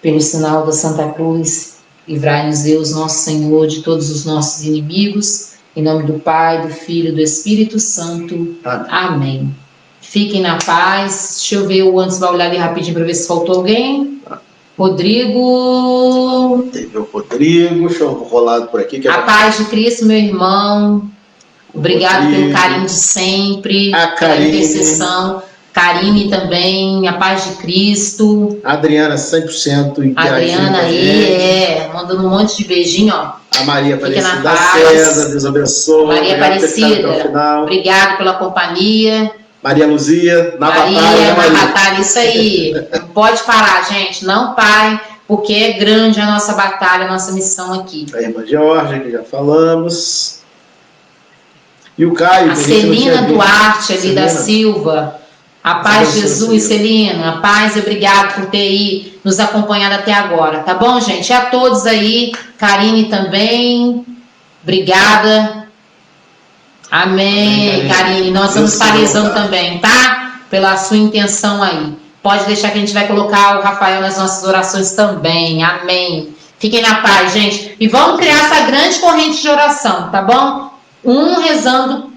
B: Pelo sinal da Santa Cruz, livrai-nos Deus, nosso Senhor, de todos os nossos inimigos. Em nome do Pai, do Filho e do Espírito Santo. Amém. Fiquem na paz. Deixa eu ver, o antes vai olhar ali rapidinho para ver se faltou alguém. Rodrigo.
A: Teve o Rodrigo, deixa eu rolar por aqui.
B: A paz de Cristo, meu irmão. Obrigado pelo carinho de sempre, pela intercessão. Karine também, a paz de Cristo.
A: Adriana 100%.
B: Adriana aí, mandando um monte de beijinho, ó.
A: A Maria Aparecida César, Deus abençoe.
B: Maria Aparecida, obrigado pela companhia.
A: Maria Luzia, na batalha.
B: Na batalha, isso aí. Não pode parar, gente, não pare, porque é grande a nossa batalha, a nossa missão aqui.
A: A irmã Georgia, que já falamos. E o Caio.
B: A Celina Duarte ali da Silva. A paz de Jesus, Celina, a paz e obrigado por ter aí nos acompanhado até agora, tá bom, gente? E a todos aí, Karine também, obrigada. Amém, Karine, nós estamos paralisando também, tá? Pela sua intenção aí. Pode deixar que a gente vai colocar o Rafael nas nossas orações também, amém. Fiquem na paz, gente. E vamos criar essa grande corrente de oração, tá bom? Um rezando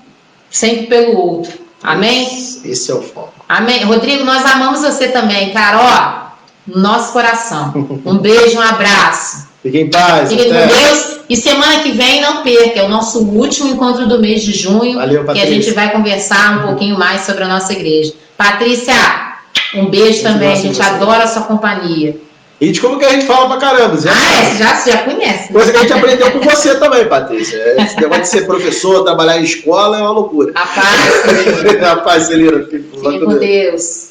B: sempre pelo outro, amém?
A: Esse é o foco.
B: Amém. Rodrigo, nós amamos você também, cara. Ó, no nosso coração. Um beijo, um abraço.
A: Fiquem em paz.
B: Fiquem com Deus. E semana que vem, não perca, é o nosso último encontro do mês de junho.
A: Valeu, Patrícia.
B: Que a gente vai conversar um pouquinho mais sobre a nossa igreja. Patrícia, um beijo também. A gente adora a sua companhia.
A: E de como que a gente fala pra caramba.
B: Você já conhece.
A: Coisa que a gente aprendeu com você também, Patrícia. Esse negócio de ser professor, trabalhar em escola é uma loucura.
B: A paz, Celina.
A: A paz, Celina.
B: Fique com Deus.